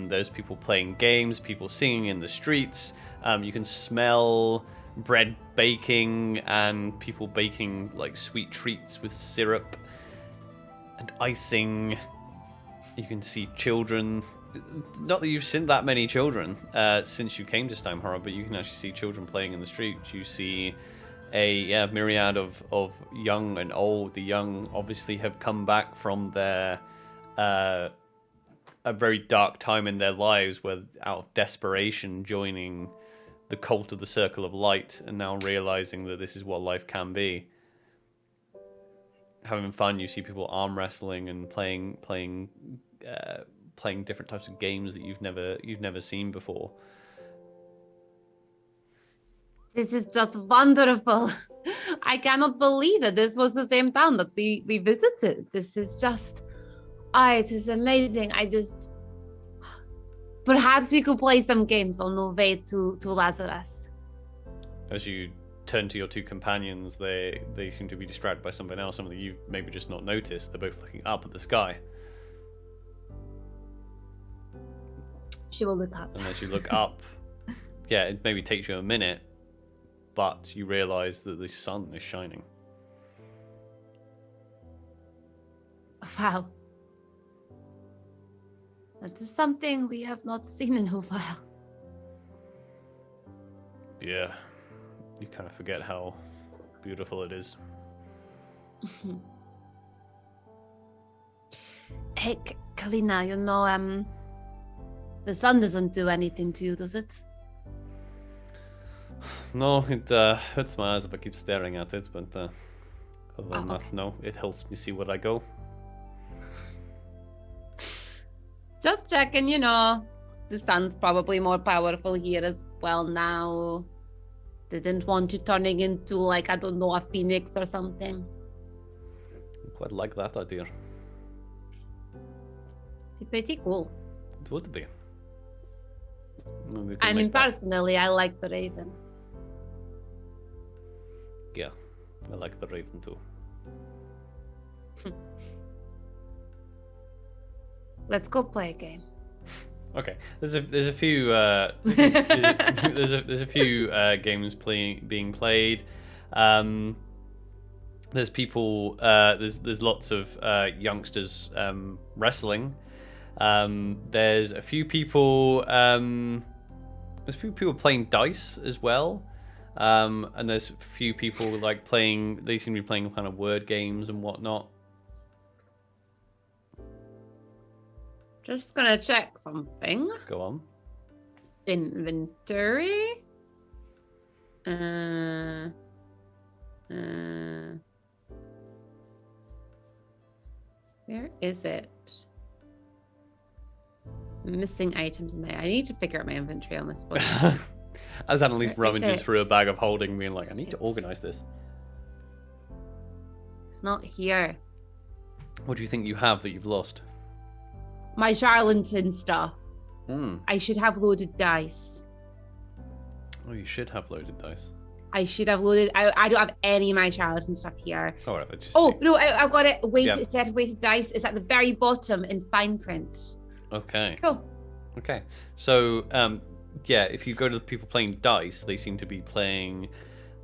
There's people playing games, people singing in the streets. You can smell bread baking and people baking sweet treats with syrup and icing. You can see children. Not that you've seen that many children since you came to Stein Horror, but you can actually see children playing in the streets. You see a myriad of young and old. The young obviously have come back from their a very dark time in their lives, where out of desperation joining the cult of the Circle of Light, and now realizing that this is what life can be. Having fun, you see people arm wrestling and playing different types of games that you've never seen before. This is just wonderful. I cannot believe it. This was the same town that we visited. This is just, it is amazing. Perhaps we could play some games on the way to Lazarus. As you turn to your two companions, they seem to be distracted by something else, something you've maybe just not noticed. They're both looking up at the sky. She will look up. And as you look up, yeah, it maybe takes you a minute, but you realize that the sun is shining. Wow. That is something we have not seen in a while. Yeah, you kind of forget how beautiful it is. Hey, Kalina, the sun doesn't do anything to you, does it? No, it hurts my eyes if I keep staring at it, but other than that, no, it helps me see where I go. Just checking, the sun's probably more powerful here as well now. Didn't want you turning into, I don't know, a phoenix or something. Quite like that idea. Be pretty cool. It would be. I mean, personally, I like the raven. Yeah, I like the raven too. Let's go play a game. Okay, there's a few there's a few games being played. There's people. There's lots of youngsters wrestling. There's a few people. There's a few people playing dice as well. And there's a few people like playing. They seem to be playing kind of word games and whatnot. Just gonna check something. Go on. Inventory. Where is it? Missing items in my. I need to figure out my inventory on this book. As Annelisse Where is rummages it? through a bag of holding, being like, I need to organize this. It's not here. What do you think you have that you've lost? My charlatan stuff. Hmm. I should have loaded dice. Oh, you should have loaded dice. I should have loaded. I don't have any of my charlatan stuff here. Oh, whatever. Just Oh no, I've got it. Yeah. Set of weighted dice is at the very bottom in fine print. Okay. Cool. Okay. So, yeah, if you go to the people playing dice, they seem to be playing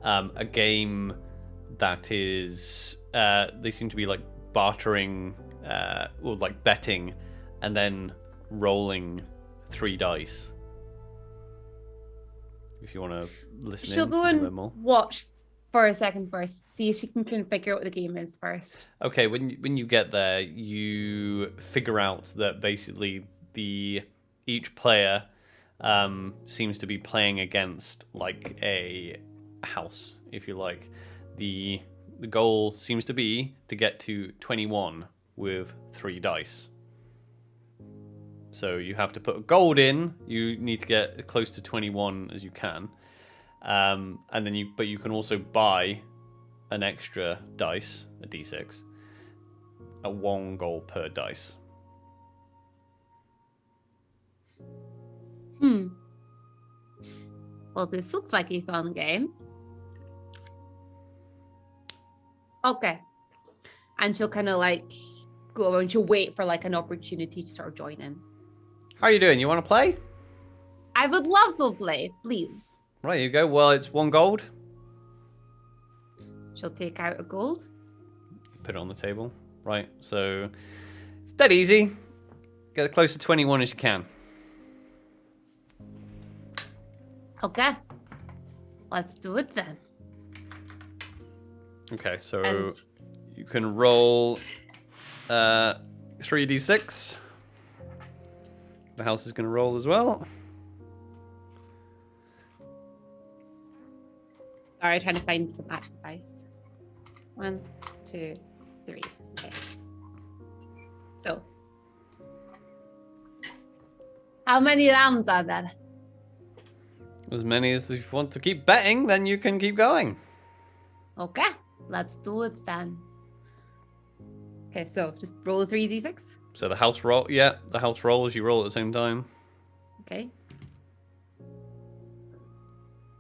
a game that is. They seem to be like bartering or like betting, and then rolling 3 dice. If you want to listen She'll in go a and bit more. watch for a second first. See if she can figure out what the game is first. Okay, when you get there, you figure out that basically each player seems to be playing against like a house, if you like. The goal seems to be to get to 21 with 3 dice. So you have to put a gold in. You need to get as close to 21 as you can, and then you can also buy an extra dice, a d6, at 1 gold per dice. Well, this looks like a fun game. Okay. And she'll kind of like go over and she'll wait for like an opportunity to sort of join in. How are you doing? You want to play? I would love to play, please. Right, you go. Well, it's 1 gold. She'll take out a gold. Put it on the table. Right, so it's dead easy. Get as close to 21 as you can. Okay. Let's do it then. Okay, so And- you can roll 3d6. The house is going to roll as well. Sorry, trying to find some actual dice. 1, 2, 3. Okay. So, how many rounds are there? As many as if you want to keep betting, then you can keep going. Okay, let's do it then. Okay, so just roll a 3d6. So the house roll, yeah, the house rolls. You roll at the same time. Okay.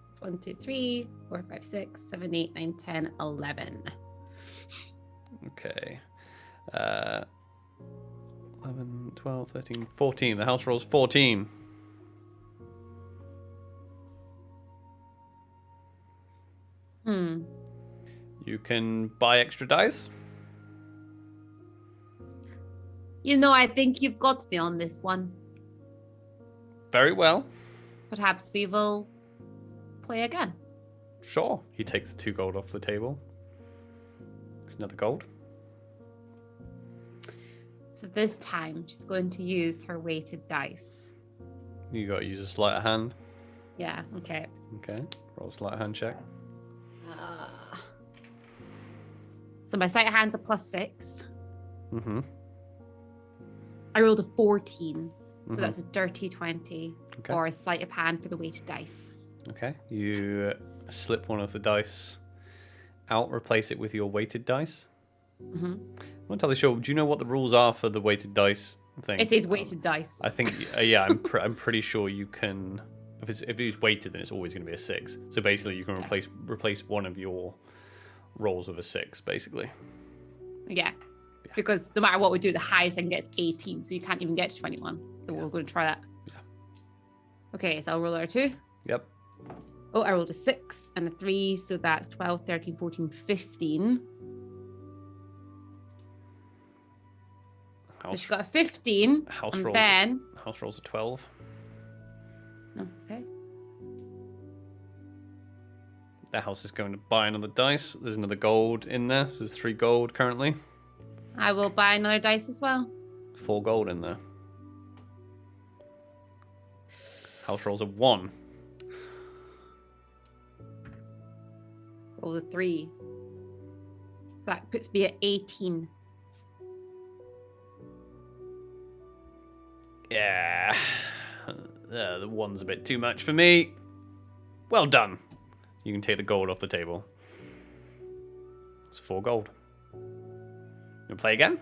It's 1, 2, 3, 4, 5, 6, 7, 8, 9, 10, 11. Okay. 11, 12, 13, 14. The house rolls 14. You can buy extra dice. You know, I think you've got me on this one. Very well. Perhaps we will play again. Sure. He takes the 2 gold off the table. It's another gold. So this time, she's going to use her weighted dice. You got to use a sleight of hand. Yeah, okay. Okay. Roll a sleight of hand check. So my sleight of hand's a +6. Mm-hmm. I rolled a 14. So that's a dirty 20. Okay. Or a sleight of hand for the weighted dice. Okay. You slip one of the dice out, replace it with your weighted dice. Mm-hmm. I'm not entirely sure. Do you know what the rules are for the weighted dice thing? It says weighted dice. I think, yeah, I'm pretty sure you can. If it's weighted, then it's always going to be a 6. So basically, you can replace one of your rolls with a 6, basically. Yeah. Because no matter what we do, the highest I can get is 18. So you can't even get to 21. So we're going to try that. Yeah. Okay, so I'll roll a 2. Yep. Oh, I rolled a 6 and a 3. So that's 12, 13, 14, 15. So she got a 15. House and rolls. then... House rolls a 12. Okay. The house is going to buy another dice. There's another gold in there. So there's 3 gold currently. I will buy another dice as well. 4 gold in there. House rolls a 1. Roll a 3. So that puts me at 18. Yeah. The 1's a bit too much for me. Well done. You can take the gold off the table. It's 4 gold. You play again?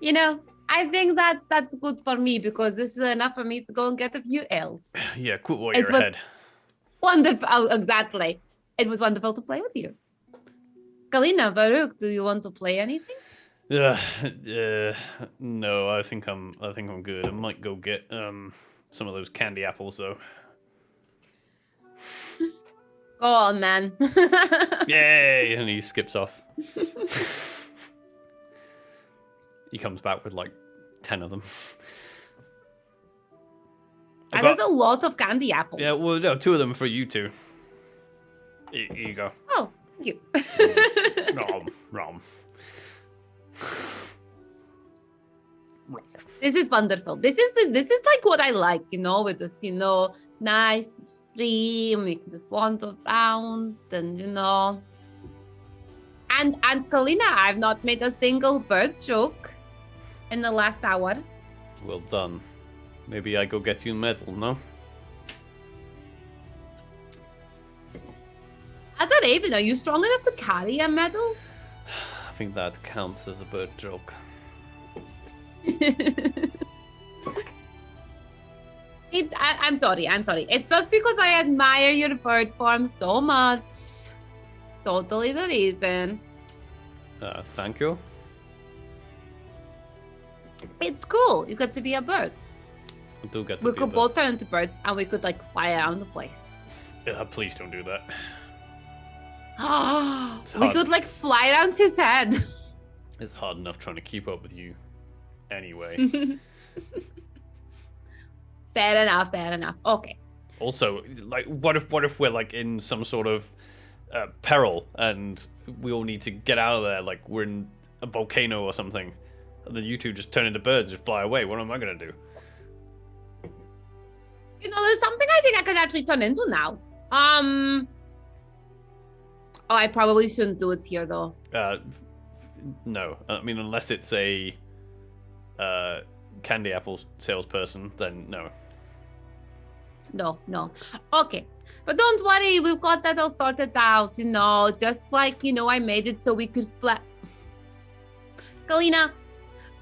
You know, I think that's good for me because this is enough for me to go and get a few ales. Yeah, cool while you're was- ahead. Wonderful. Oh, exactly. It was wonderful to play with you. Kalina, Baruch, do you want to play anything? No, I think I'm good. I might go get some of those candy apples though. Go on, man. Yay! And he skips off. He comes back with like 10 of them. And there's a lot of candy apples. Yeah, well, no, 2 of them for you two. Here you go. Oh, thank you. Rom. This is wonderful. This is like what I like, you know, with this, you know, nice, free, and we can just wander around and, you know. And Kalina, I've not made a single bird joke in the last hour. Well done. Maybe I go get you a medal, no? As a raven, are you strong enough to carry a medal? I think that counts as a bird joke. I'm sorry. It's just because I admire your bird form so much. Totally the reason. Thank you. It's cool. You get to be a bird. I do get to We be could a both turn into birds and we could like fly around the place. bird. Please don't do that. We hard. could like fly around his head. It's hard enough trying to keep up with you anyway. Fair enough. Okay. Also, like, what if we're like in some sort of peril and we all need to get out of there? Like we're in a volcano or something, and then you two just turn into birds, just fly away. What am I gonna do? You know, there's something I think I could actually turn into now. Oh, I probably shouldn't do it here though. No, I mean unless it's a candy apple salesperson, then no. No. Okay. But don't worry, we've got that all sorted out, you know, just like, you know, I made it so we could fly. Kalina,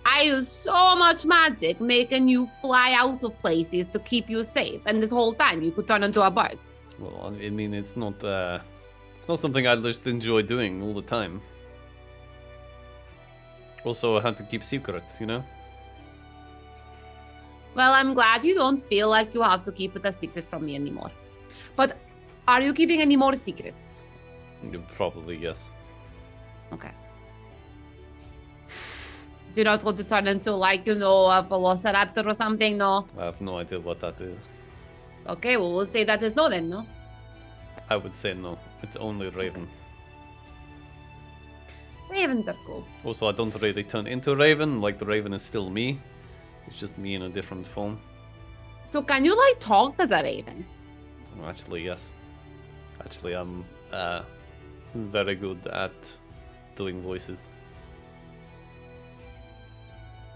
I use so much magic making you fly out of places to keep you safe. And this whole time you could turn into a bird. Well, I mean it's not something I just enjoy doing all the time. Also, I had to keep secret, you know? Well, I'm glad you don't feel like you have to keep it a secret from me anymore. But are you keeping any more secrets? Probably, yes. Okay. You're not going to turn into, like, you know, a velociraptor or something, no? I have no idea what that is. Okay, well, we'll say that is no then, no? I would say no. It's only Raven. Ravens are cool. Also, I don't really turn into a Raven. Like, the Raven is still me. It's just me in a different form. So can you, like, talk as a raven? Actually, yes. Actually, I'm very good at doing voices.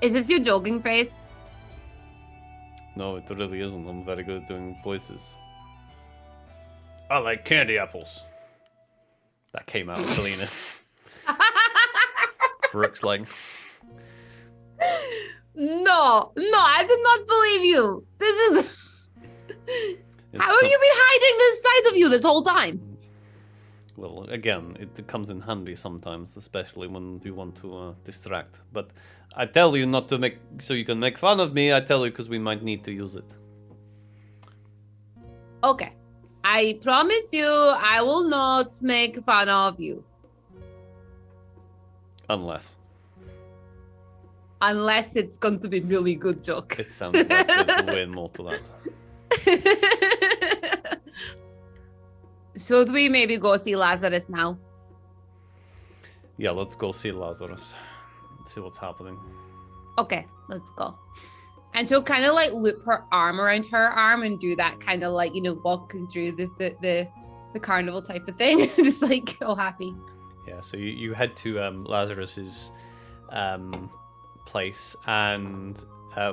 Is this your jogging face? No, it really isn't. I'm very good at doing voices. I like candy apples. That came out of Selena. Brooks like... No, I did not believe you. This is... How have you been hiding this side of you this whole time? Well, again, it comes in handy sometimes, especially when you want to distract. But I tell you not to make, so you can make fun of me. I tell you because we might need to use it. Okay. I promise you I will not make fun of you. Unless. Unless it's going to be really good joke. It sounds like there's way more to that. Should we maybe go see Lazarus now? Yeah, let's go see Lazarus. See what's happening. Okay, let's go. And she'll kind of like loop her arm around her arm and do that kind of like, walking through the carnival type of thing. Just like, all happy. Yeah, so you head to Lazarus's place, and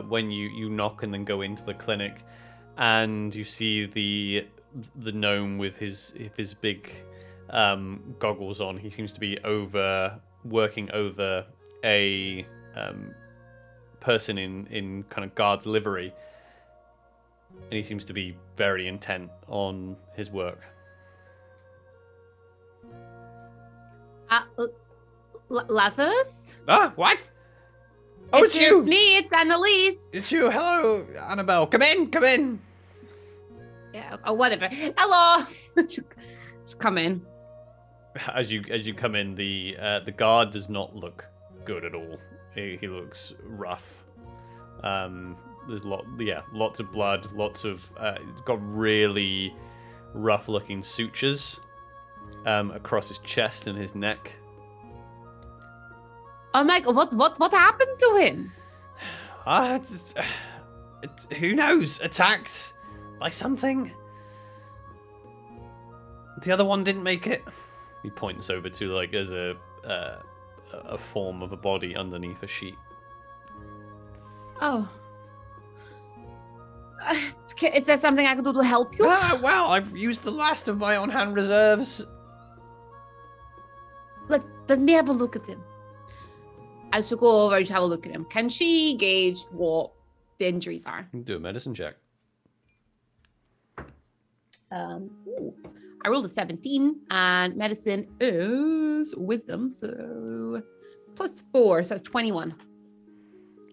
when you knock and then go into the clinic, and you see the gnome with his big goggles on. He seems to be working over a person in kind of guard's livery, and he seems to be very intent on his work. Lazarus? Ah, what? Oh, it's you! It's me, it's Annelisse. It's you. Hello, Annabelle. Come in. Yeah, whatever. Hello. She'll come in. As you come in, the guard does not look good at all. He looks rough. There's lots of blood, lots of got really rough looking sutures across his chest and his neck. Oh my god, what happened to him? Who knows? Attacked by something. The other one didn't make it. He points over to like there's a form of a body underneath a sheet. Oh. Is there something I can do to help you? Well, I've used the last of my on-hand reserves. Let me have a look at him. I should go over and have a look at him. Can she gauge what the injuries are? Do a medicine check. I rolled a 17, and medicine is wisdom, so +4, so that's 21.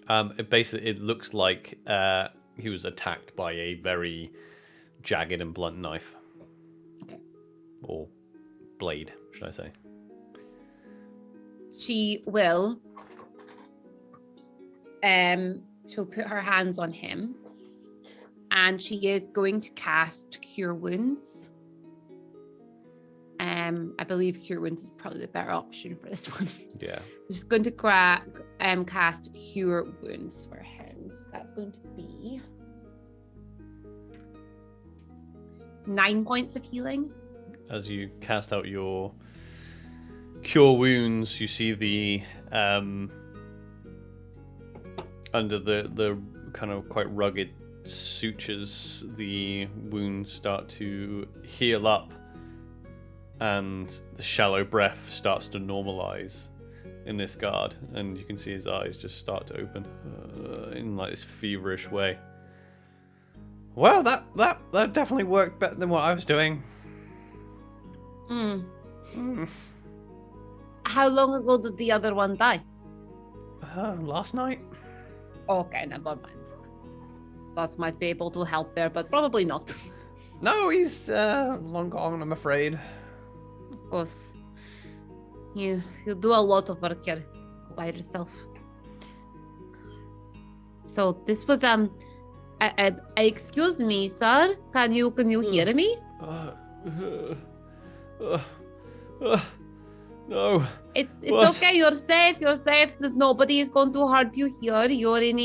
It looks like he was attacked by a very jagged and blunt knife. Okay. Or blade, should I say. She will she'll put her hands on him, and she is going to cast Cure Wounds. I believe Cure Wounds is probably the better option for this one. Yeah. She's going to cast Cure Wounds for him. So that's going to be 9 points of healing. As you cast out your Cure Wounds, you see the under the kind of quite rugged sutures, the wounds start to heal up, and the shallow breath starts to normalize in this guard, and you can see his eyes just start to open in like this feverish way. Well, that definitely worked better than what I was doing. How long ago did the other one die? Last night. Okay, never mind. That might be able to help there, but probably not. No, he's long gone, I'm afraid. Of course. You do a lot of work here by yourself. So this was excuse me, sir. Can you hear me? No. It's What? okay. You're safe. You're safe. Nobody is going to hurt you here. You're in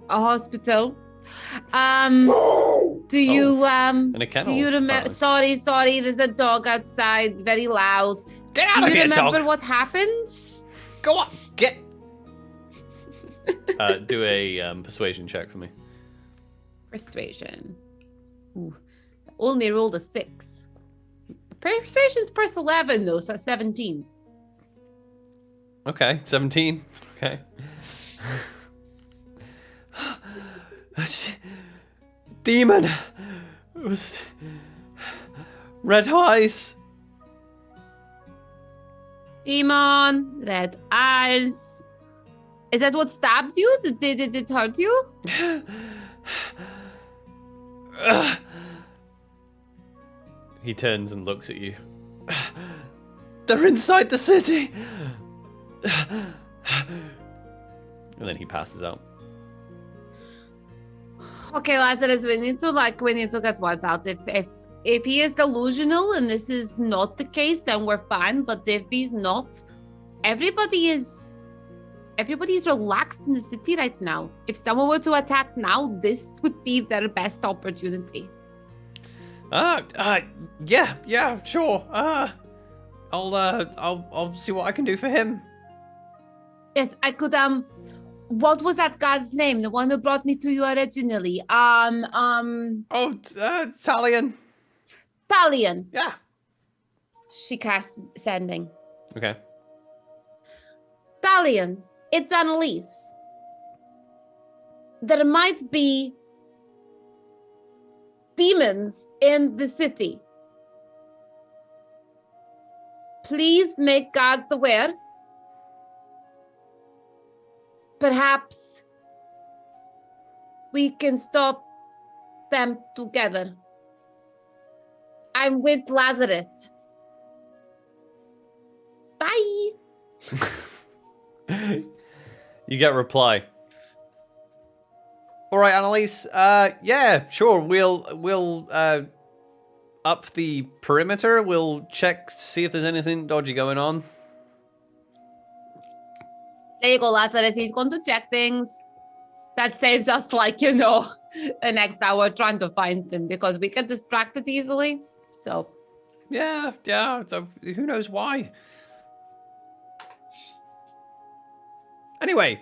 a hospital. Do you In a kennel, do you remember? apparently. Sorry. There's a dog outside, very loud. Get out of Do you here, remember dog! what happened? Go on, get. Do a persuasion check for me. Persuasion. Ooh, I only rolled a 6. Persuasion's plus 11 though, so 17. Okay, 17. Okay. Demon. It was red eyes. Demon, red eyes. Is that what stabbed you? Did it hurt you? He turns and looks at you. They're inside the city. And then he passes out. Okay, Lazarus, we need to get words out. If he is delusional and this is not the case, then we're fine. But if he's not, everybody's relaxed in the city right now. If someone were to attack now, this would be their best opportunity. Yeah, sure. I'll see what I can do for him. Yes, I could. What was that guy's name? The one who brought me to you originally. Talion. Talion. Yeah. She casts sending. Okay. Talion, it's Annelisse. There might be demons in the city. Please make guards aware. Perhaps we can stop them together. I'm with Lazarus. Bye. You get a reply. All right, Annelisse. Yeah, sure. We'll up the perimeter. We'll check to see if there's anything dodgy going on. There you go, Lazarus. He's going to check things. That saves us, the next hour trying to find him because we get distracted easily. So. Yeah. So who knows why? Anyway,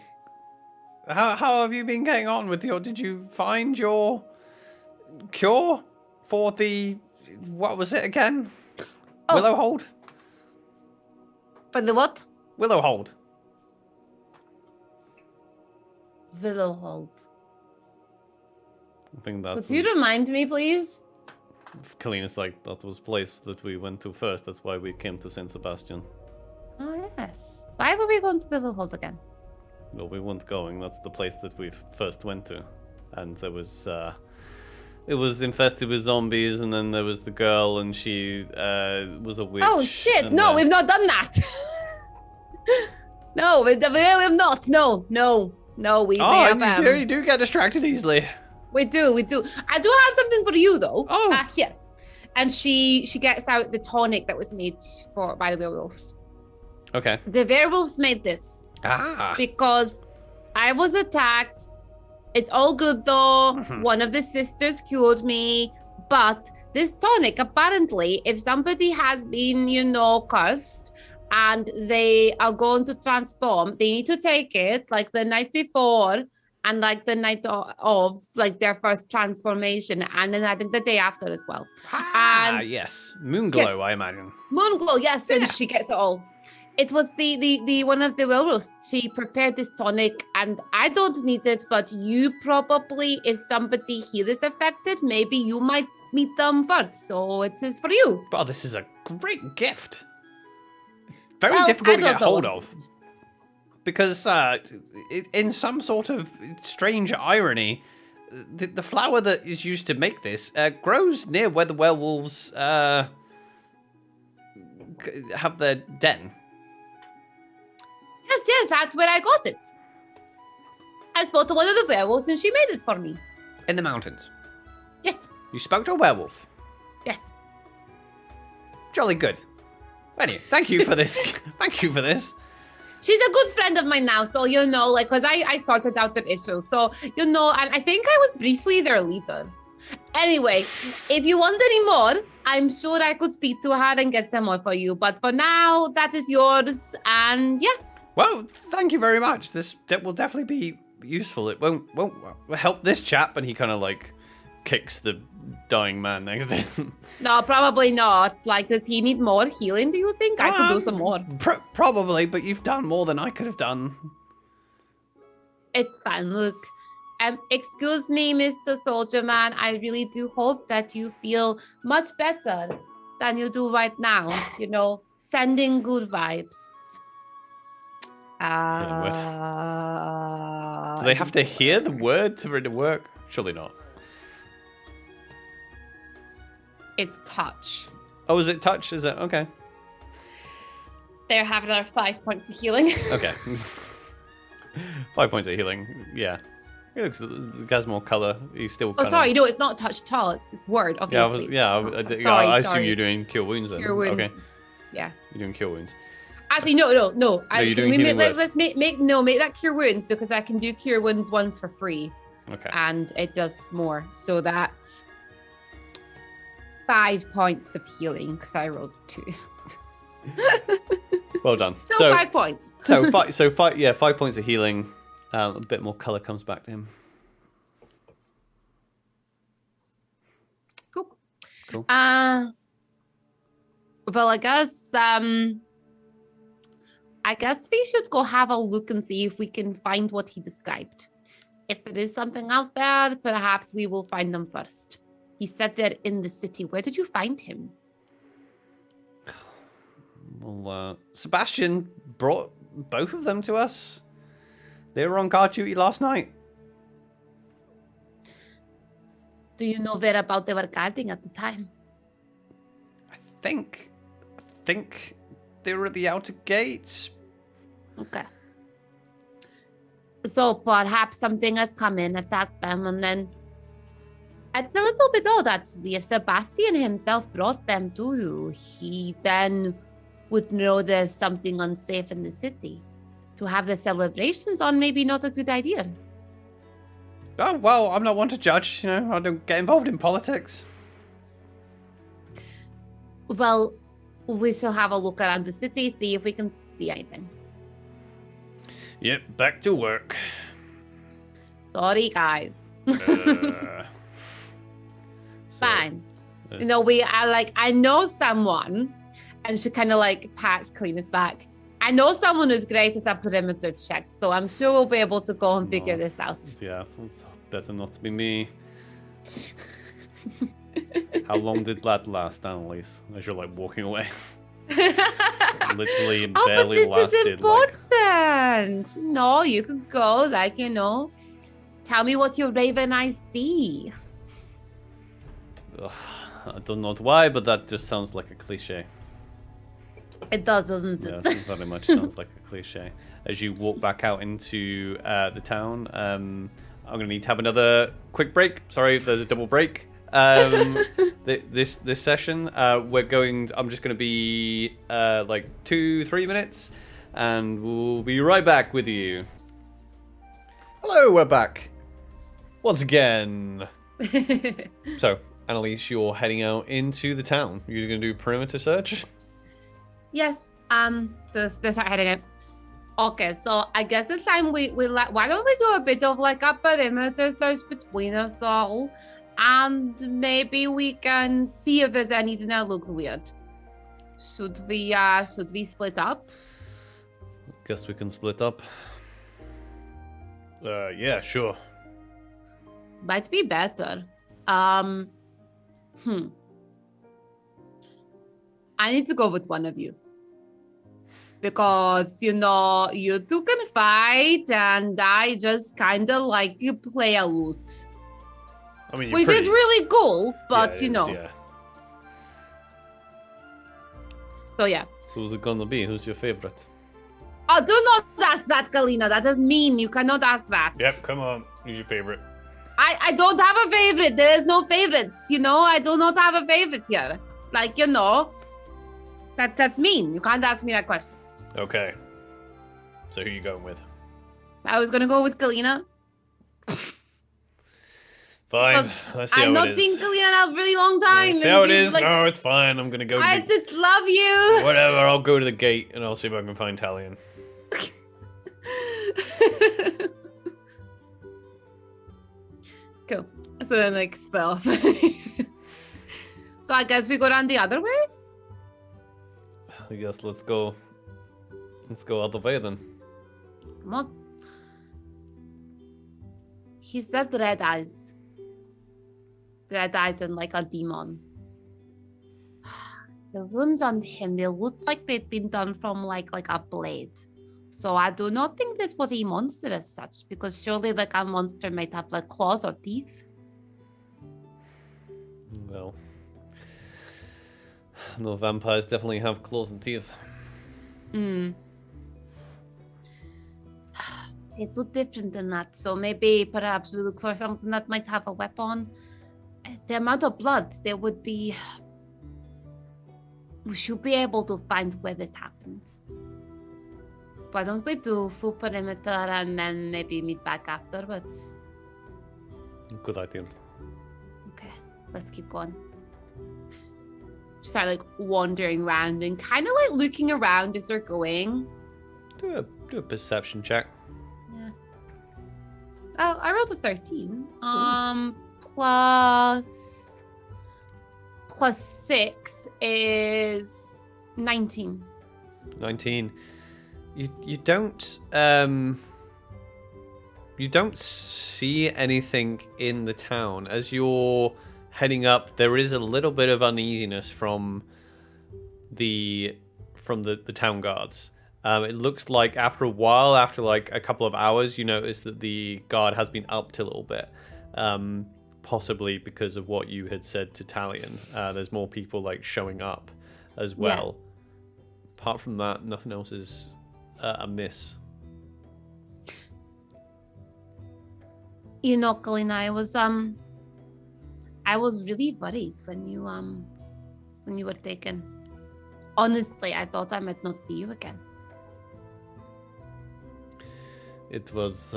how have you been getting on with your? Did you find your cure for the? What was it again? Oh. Willowhold. For the what? Willowhold. Willowhold. I think that's. Could you remind me, please? Kalina's like, that was the place that we went to first. That's why we came to Saint Sebastian. Oh, yes. Why were we going to Willowhold again? Well, we weren't going. That's the place that we first went to. And there was, it was infested with zombies, and then there was the girl, and she was a witch. Oh, shit! No, we've not done that! No, we have not. No, we have... you do get distracted easily. We do. I do have something for you, though. Oh. Here. And she gets out the tonic that was made by the werewolves. Okay. The werewolves made this. Because I was attacked. It's all good, though. Mm-hmm. One of the sisters cured me. But this tonic, apparently, if somebody has been, cursed, and they are going to transform, they need to take it the night before and the night of their first transformation, and then I think the day after as well. Yes, Moonglow, I imagine. Moonglow, yes, and she gets it all. It was the one of the werewolves. She prepared this tonic, and I don't need it, but you probably, if somebody here is affected, maybe you might meet them first. So it is for you. Well, this is a great gift. Very difficult to get hold of. Because in some sort of strange irony, the flower that is used to make this grows near where the werewolves have their den. Yes, that's where I got it. I spoke to one of the werewolves and she made it for me. In the mountains? Yes. You spoke to a werewolf? Yes. Jolly good. Anyway, thank you for this. Thank you for this. She's a good friend of mine now, so because I sorted out their issue. So, and I think I was briefly their leader. Anyway, if you want any more, I'm sure I could speak to her and get some more for you. But for now, that is yours, and yeah. Well, thank you very much. This will definitely be useful. It won't help this chap, and he kind of kicks the dying man next to him. No, probably not. Does he need more healing, do you think? I could do some more. Probably, but you've done more than I could have done. It's fine. Look, excuse me, Mr. Soldier Man. I really do hope that you feel much better than you do right now. Sending good vibes. Do they have to hear the word for it to work? Surely not. It's touch. Oh, is it touch? Is it? Okay. There, have another 5 points of healing. Okay. 5 points of healing. Yeah. He looks. The guy's more color. He's still. Oh, sorry. No, it's not touch at all. It's this word, obviously. I assume you're doing cure wounds then. Cure wounds. Okay. Yeah. You're doing cure wounds. Actually, no. You're doing healing word. Let's make that cure wounds because I can do cure wounds once for free. Okay. And it does more. So that's 5 points of healing because I rolled 2. Well done. Still 5 points. so 5 points of healing. A bit more color comes back to him. Cool. Cool. Well, I guess we should go have a look and see if we can find what he described. If there is something out there, perhaps we will find them first. He said they're in the city. Where did you find him? Well, Sebastian brought both of them to us. They were on guard duty last night. Do you know whereabout they were guarding at the time? I think they were at the outer gates. Okay. So perhaps something has come in, attacked them, and then... It's a little bit odd, actually. If Sebastian himself brought them to you, he then would know there's something unsafe in the city. To have the celebrations on, maybe not a good idea. Oh, well, I'm not one to judge, you know. I don't get involved in politics. Well, we shall have a look around the city, see if we can see anything. Yep, back to work. Sorry, guys. Fine. You know, I know someone, and she kind of like pats Cleanest back. I know someone who's great at a perimeter check, so I'm sure we'll be able to go and figure this out. Yeah, it's better not to be me. How long did that last, Annelisse? As you're like walking away. Literally barely but this lasted. is important. No, you could go, like, you know, tell me what your raven eyes see. Ugh, I don't know why, but that just sounds like a cliche. It does, doesn't it? Yeah, it very much sounds like a cliche. As you walk back out into the town, I'm going to need to have another quick break. Sorry, there's a double break. This session, I'm just going to be like 2-3 minutes, and we'll be right back with you. Hello, we're back once again. So, Annelisse, you're heading out into the town. You're going to do perimeter search? Yes. So they start heading out. Okay, so I guess it's time we why don't we do a bit of like a perimeter search between us all, and maybe we can see if there's anything that looks weird. Should we split up? Guess we can split up. Yeah, sure. Might be better. I need to go with one of you. Because, you know, you two can fight, and I just kind of like you play a lute. I mean, which is really cool, but, you know. Yeah. So, yeah. So who's it gonna be? Who's your favorite? Oh, do not ask that, Kalina. That is mean. You cannot ask that. Yep, come on. Who's your favorite? I don't have a favorite. There is no favorites, you know? I do not have a favorite here. Like, you know, that's mean. You can't ask me that question. Okay. So who are you going with? I was going to go with Kalina. Fine. Let's see how it is. I've not seen Kalina in a really long time. Let's see how it is. Like, no, it's fine. I'm going to go. I just love you. Whatever. I'll go to the gate and I'll see if I can find Talion. Cool. So then, like, spell. So I guess we go down the other way? I guess let's go other way then. Come on. He said red eyes. Red eyes and like a demon. The wounds on him, they look like they'd been done from like a blade. So I do not think this was a monster as such, because surely like a monster might have like claws or teeth. Well, no, vampires definitely have claws and teeth. It looked different than that, so maybe perhaps we look for something that might have a weapon. The amount of blood, there would be... We should be able to find where this happened. Why don't we do full perimeter and then maybe meet back afterwards? Good idea. Okay, let's keep going. Start like wandering around and kind of like looking around as they're going. Do a perception check. Yeah. Oh, I rolled a 13. Plus 6 is 19. 19. You don't see anything in the town. As you're heading up, there is a little bit of uneasiness from the town guards. It looks like after a while, after like a couple of hours, you notice that the guard has been upped a little bit. Possibly because of what you had said to Talion. There's more people like showing up as well. Yeah. Apart from that, nothing else is amiss. You know, Kalina, I was really worried when you were taken. Honestly, I thought I might not see you again. It was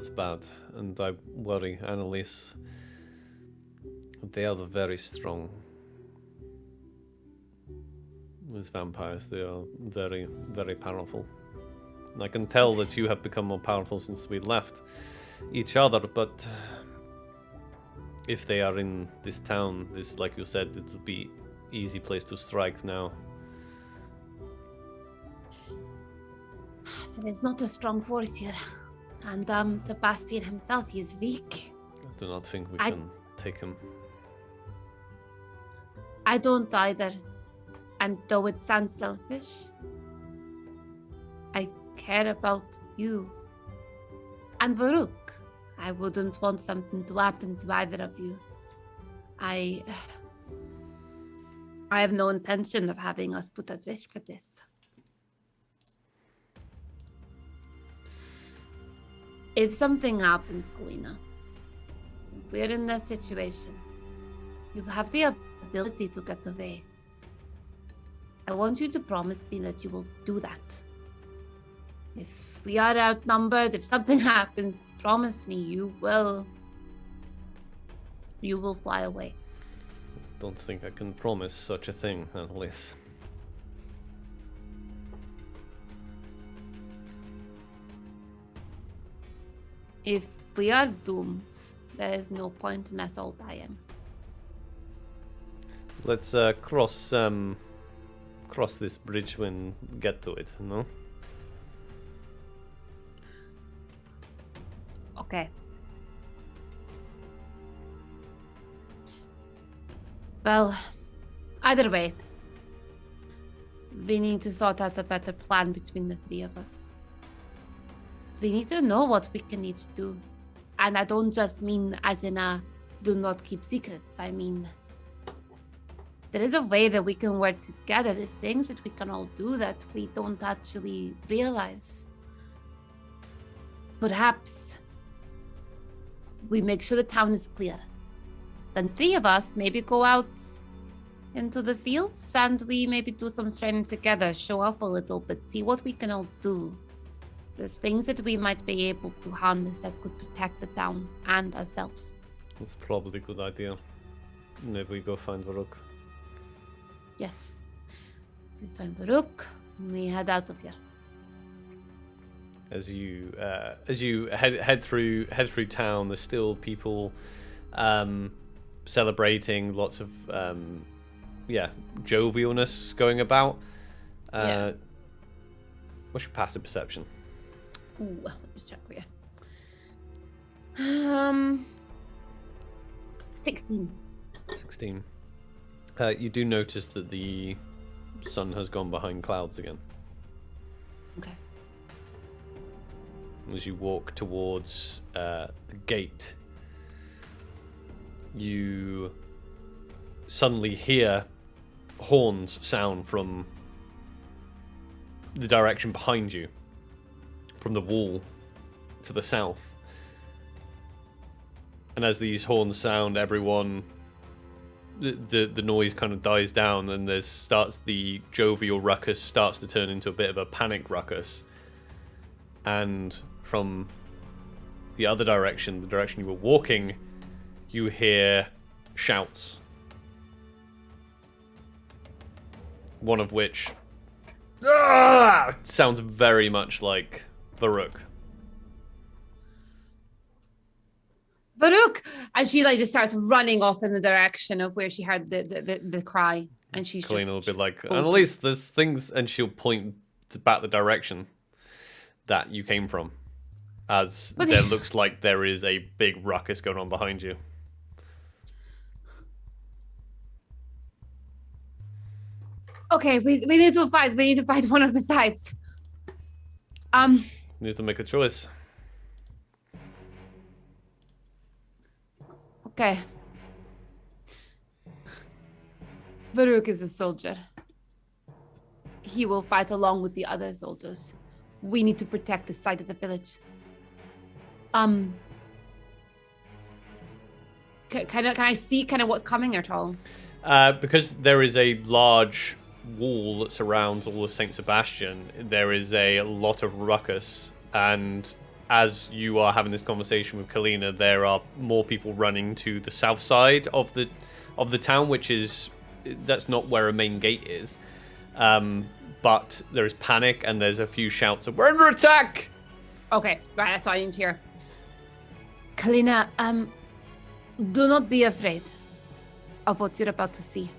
bad, and I worry, Annelisse. They are very strong. These vampires, they are very, very powerful. And I can tell that you have become more powerful since we left each other, but if they are in this town, this, like you said, it would be easy place to strike now. There is not a strong force here. And Sebastian himself, he is weak. I do not think we can take him. I don't either. And though it sounds selfish, I care about you. And Varuk, I wouldn't want something to happen to either of you. I have no intention of having us put at risk for this. If something happens, Kalina, if we're in that situation, you have the ability to get away. I want you to promise me that you will do that. If we are outnumbered, if something happens, promise me you will fly away. Don't think I can promise such a thing, Annelisse. If we are doomed, there is no point in us all dying. Let's cross this bridge when we get to it, no? Okay. Well, either way, we need to sort out a better plan between the three of us. We need to know what we can each do. And I don't just mean as in a do not keep secrets. I mean, there is a way that we can work together. There's things that we can all do that we don't actually realize. Perhaps we make sure the town is clear. Then three of us maybe go out into the fields and we maybe do some training together, show off a little bit, see what we can all do. There's things that we might be able to harness that could protect the town and ourselves. That's probably a good idea. Maybe we go find Varuk. Yes. We find Varuk, we head out of here. As you head through town, there's still people celebrating, lots of jovialness going about. What's your passive perception? Ooh, let me check for you. 16. 16. You do notice that the sun has gone behind clouds again. Okay. As you walk towards the gate, you suddenly hear horns sound from the direction behind you, from the wall to the south. And as these horns sound, everyone, the noise kind of dies down, and the jovial ruckus starts to turn into a bit of a panic ruckus. And from the other direction, the direction you were walking, you hear shouts. One of which sounds very much like Varuk. Varuk! And she like just starts running off in the direction of where she heard the cry. And she's Kalina will just... be like, Annelisse, there's things, and she'll point back the direction that you came from. As there looks like there is a big ruckus going on behind you. Okay, we need to fight. We need to fight one of the sides. You need to make a choice. Okay. Varuk is a soldier. He will fight along with the other soldiers. We need to protect the side of the village. Can I see kind of what's coming at all? Because there is a large wall that surrounds all of Saint Sebastian, there is a lot of ruckus, and as you are having this conversation with Kalina, there are more people running to the south side of the town, that's not where a main gate is. But there is panic, and there's a few shouts of, "We're under attack!" Okay, right, that's all I need to hear. Kalina, do not be afraid of what you're about to see.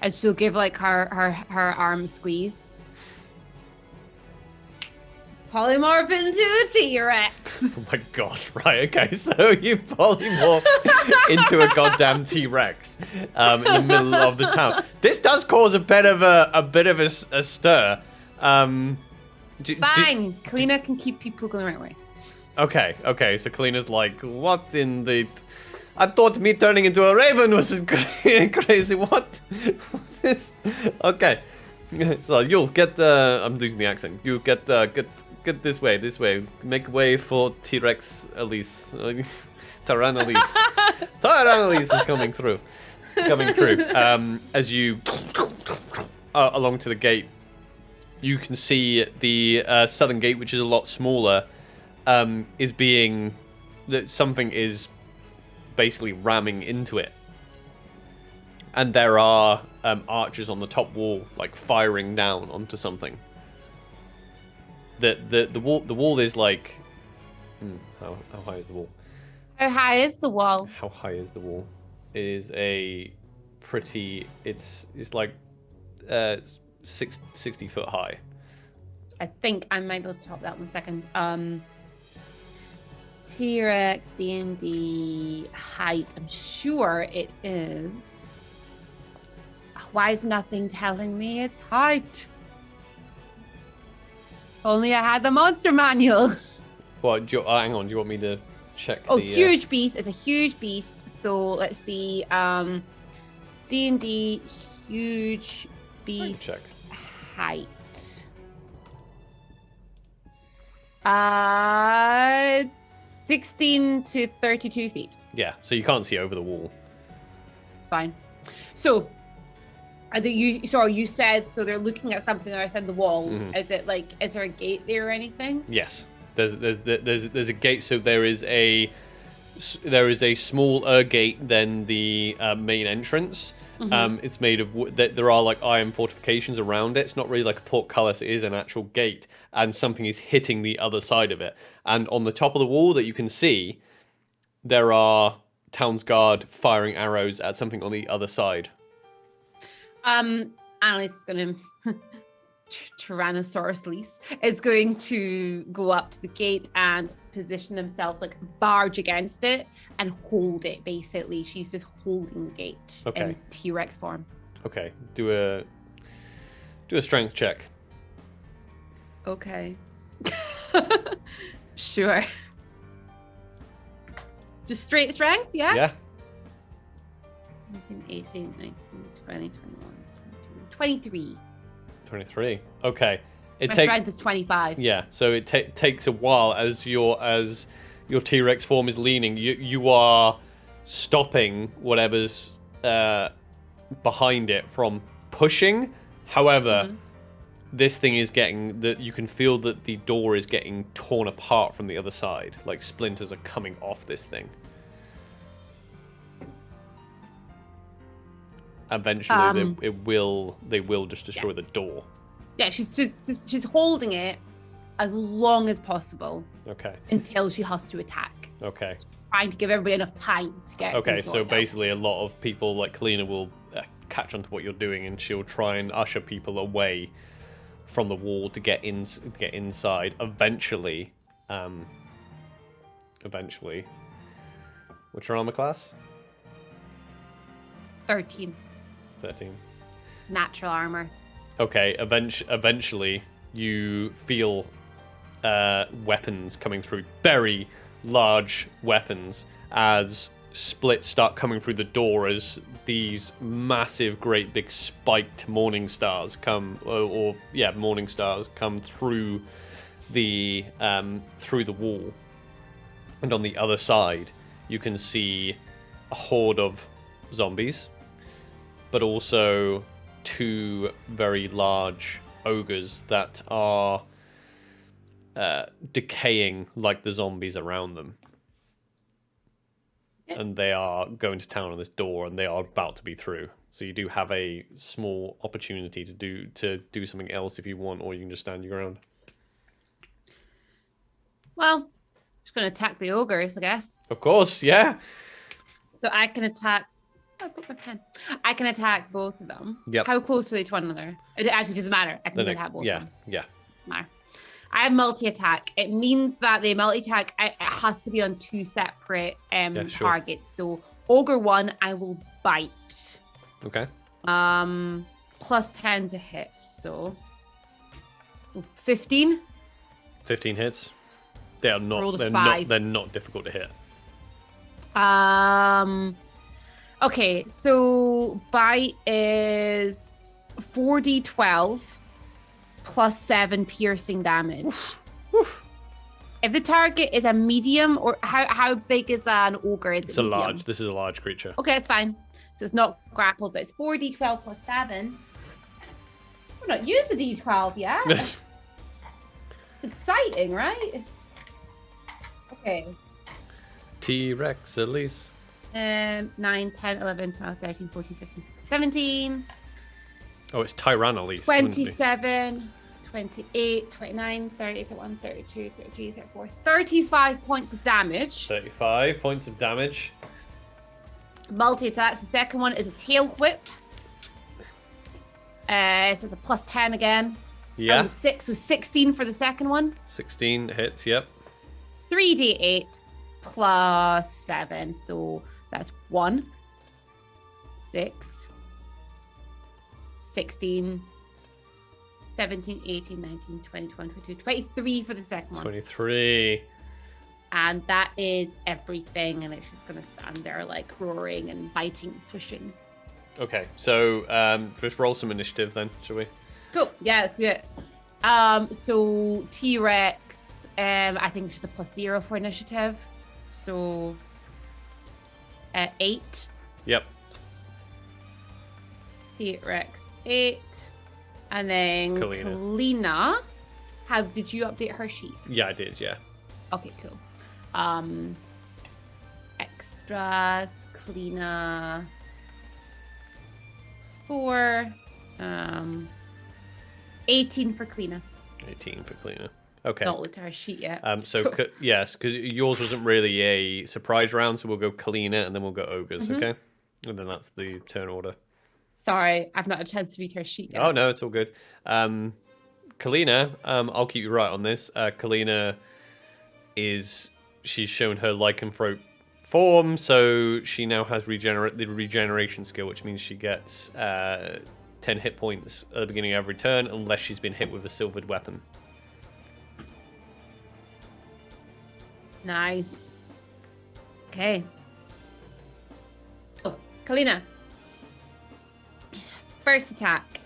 And she'll give like her arm squeeze. Polymorph into a T-Rex. Oh my god, right, okay, so you polymorph into a goddamn T-Rex in the middle of the town. This does cause a bit of a stir. Fine, Kalina can keep people going the right way. Okay, so Kalina's like, what in the... I thought me turning into a raven was crazy, what? What is... Okay, so you'll get, I'm losing the accent, you get this way, make way for T-Rex Elise, Tyrannelise. Tyrannelise is coming through. As you, along to the gate, you can see the southern gate, which is a lot smaller, is being, that something is basically ramming into it, and there are archers on the top wall, like firing down onto something. The wall is like, how high is the wall? How high is the wall? How high is the wall? It is a pretty. It's like 60 foot high. I think I might be able to top that 1 second. T-Rex D&D height. I'm sure it is. Why is nothing telling me its height? Only I had the monster manual. Well, hang on. Do you want me to check? Oh, huge beast. It's a huge beast. So let's see. D&D huge beast height. 16 to 32 feet. Yeah, so you can't see over the wall. Fine. So, you said, so they're looking at something outside the wall. Mm-hmm. Is it like, is there a gate there or anything? Yes. There's a gate, so there is a smaller gate than the main entrance. Mm-hmm. It's made of wood. There are like iron fortifications around it. It's not really like a portcullis. It is an actual gate, and something is hitting the other side of it. And on the top of the wall that you can see, there are Town's Guard firing arrows at something on the other side. Annelisse is going to Tyrannosaurus Lise is going to go up to the gate and position themselves, like barge against it and hold it. Basically, she's just holding the gate in T-Rex form. Okay, do a strength check. Okay. Sure. Just straight strength, yeah? Yeah. 19, 18, 19, 20, 21, 22, 23. 23. Okay. My strength is 25. Yeah, so it takes a while as your T-Rex form is leaning. You are stopping whatever's behind it from pushing. However, this thing is getting that you can feel that the door is getting torn apart from the other side. Like splinters are coming off this thing. Eventually, they will just destroy the door. Yeah, she's holding it as long as possible. Okay. Until she has to attack. Okay. Trying to give everybody enough time to get. Okay, so basically, a lot of people like Kalina will catch on to what you're doing, and she'll try and usher people away from the wall to get inside. Eventually, what's your armor class? 13. 13. It's natural armor. Okay, eventually you feel weapons coming through, very large weapons, as splits start coming through the door as these massive, great big spiked morning stars come, morning stars come through the wall, and on the other side you can see a horde of zombies, but also 2 very large ogres that are decaying like the zombies around them. And they are going to town on this door, and they are about to be through. So you do have a small opportunity to do something else if you want, or you can just stand your ground. Well, just going to attack the ogres, I guess. Of course, yeah. So I can attack. I put my pen. I can attack both of them. Yep. How close are they to one another? It actually doesn't matter. I can attack both of them. Yeah. Doesn't matter. I have multi-attack. It means that the multi-attack it has to be on 2 separate targets. So ogre 1, I will bite. Okay. Plus 10 to hit. So 15. 15 hits. They are not. Rolled a They're 5. not. They're not difficult to hit. Okay, so bite is 4d12 plus 7 piercing damage. Oof. If the target is a medium, or how big is an ogre? Is it medium? Large. This is a large creature. Okay, it's fine. So it's not grappled, but it's 4d12 plus 7. We're not used to d12 yet. It's exciting, right? Okay. T-Rex, Elise. 9, 10, 11, 12, 13, 14, 15, 16, 17. Oh, it's Tyrannelise. 27, 28, 29, 30, 31, 32, 33, 34, 35 points of damage. 35 points of damage. Multi-attacks. The second one is a tail whip. So it's a plus 10 again. Yeah. 6 was 16 for the second one. 16 hits, yep. 3d8 plus 7. So that's 1, 6, 16, 17, 18, 19, 20, 21, 22, 23 for the second one. 23. And that is everything. And it's just going to stand there like roaring and biting and swishing. Okay, so just roll some initiative then, shall we? Cool. Yeah, let's do it. So T-Rex, I think she's a +0 for initiative. So 8. Yep. T-Rex 8. And then Kalina. Did you update her sheet? Yeah, I did, yeah. Okay, cool. Extras, Kalina 4. 18 for Kalina. 18 for Kalina. Okay. Not looked at her sheet yet. Yes, because yours wasn't really a surprise round, so we'll go Kalina and then we'll go Ogres, okay? And then that's the turn order. Sorry, I've not had a chance to read her sheet yet. Oh, no, it's all good. Kalina, I'll keep you right on this. Kalina she's shown her lycanthrope form, so she now has the regeneration skill, which means she gets 10 hit points at the beginning of every turn, unless she's been hit with a silvered weapon. Nice. Okay. So, Kalina. First attack.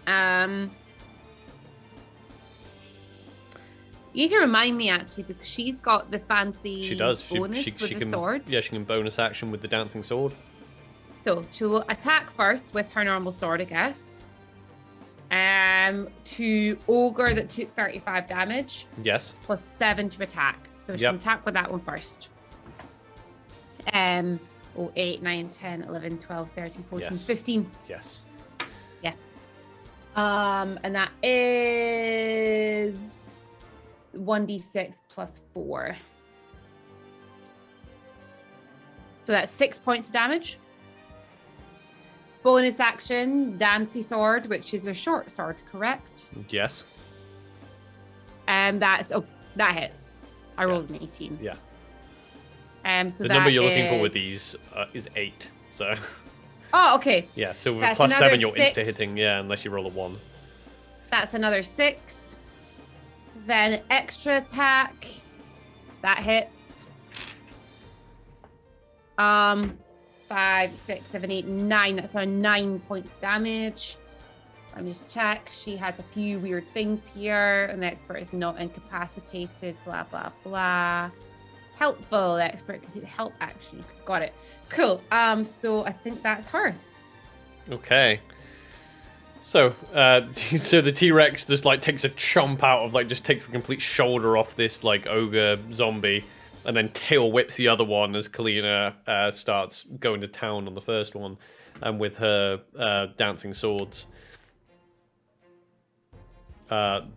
You need to remind me actually because she's got the fancy She does. bonus with the can, sword. Yeah, she can bonus action with the dancing sword. So she will attack first with her normal sword, I guess. To Ogre that took 35 damage. Yes. Plus 7 to attack. So she can attack with that one first. 8, 9, 10, 11, 12, 13, 14, 15. Yes. Yeah. And that is 1d6 plus 4. So that's 6 points of damage. Bonus action, Dancy Sword, which is a short sword, correct? Yes. That hits. I rolled an 18. Yeah. So the number you're looking for with these is 8. So. Oh, okay. Yeah. So with That's plus 7, you're 6. insta hitting. Yeah, unless you roll a 1. That's another 6. Then extra attack. That hits. 5, 6, 7, 8, 9. That's around 9 points damage. Let me just check. She has a few weird things here. An expert is not incapacitated. Blah, blah, blah. Helpful. The expert can take the help action. Got it. Cool. So I think that's her. Okay. So, so the T-Rex just like takes a chomp out of just takes the complete shoulder off this like ogre zombie, and then tail whips the other one as Kalina starts going to town on the first one, and with her dancing swords.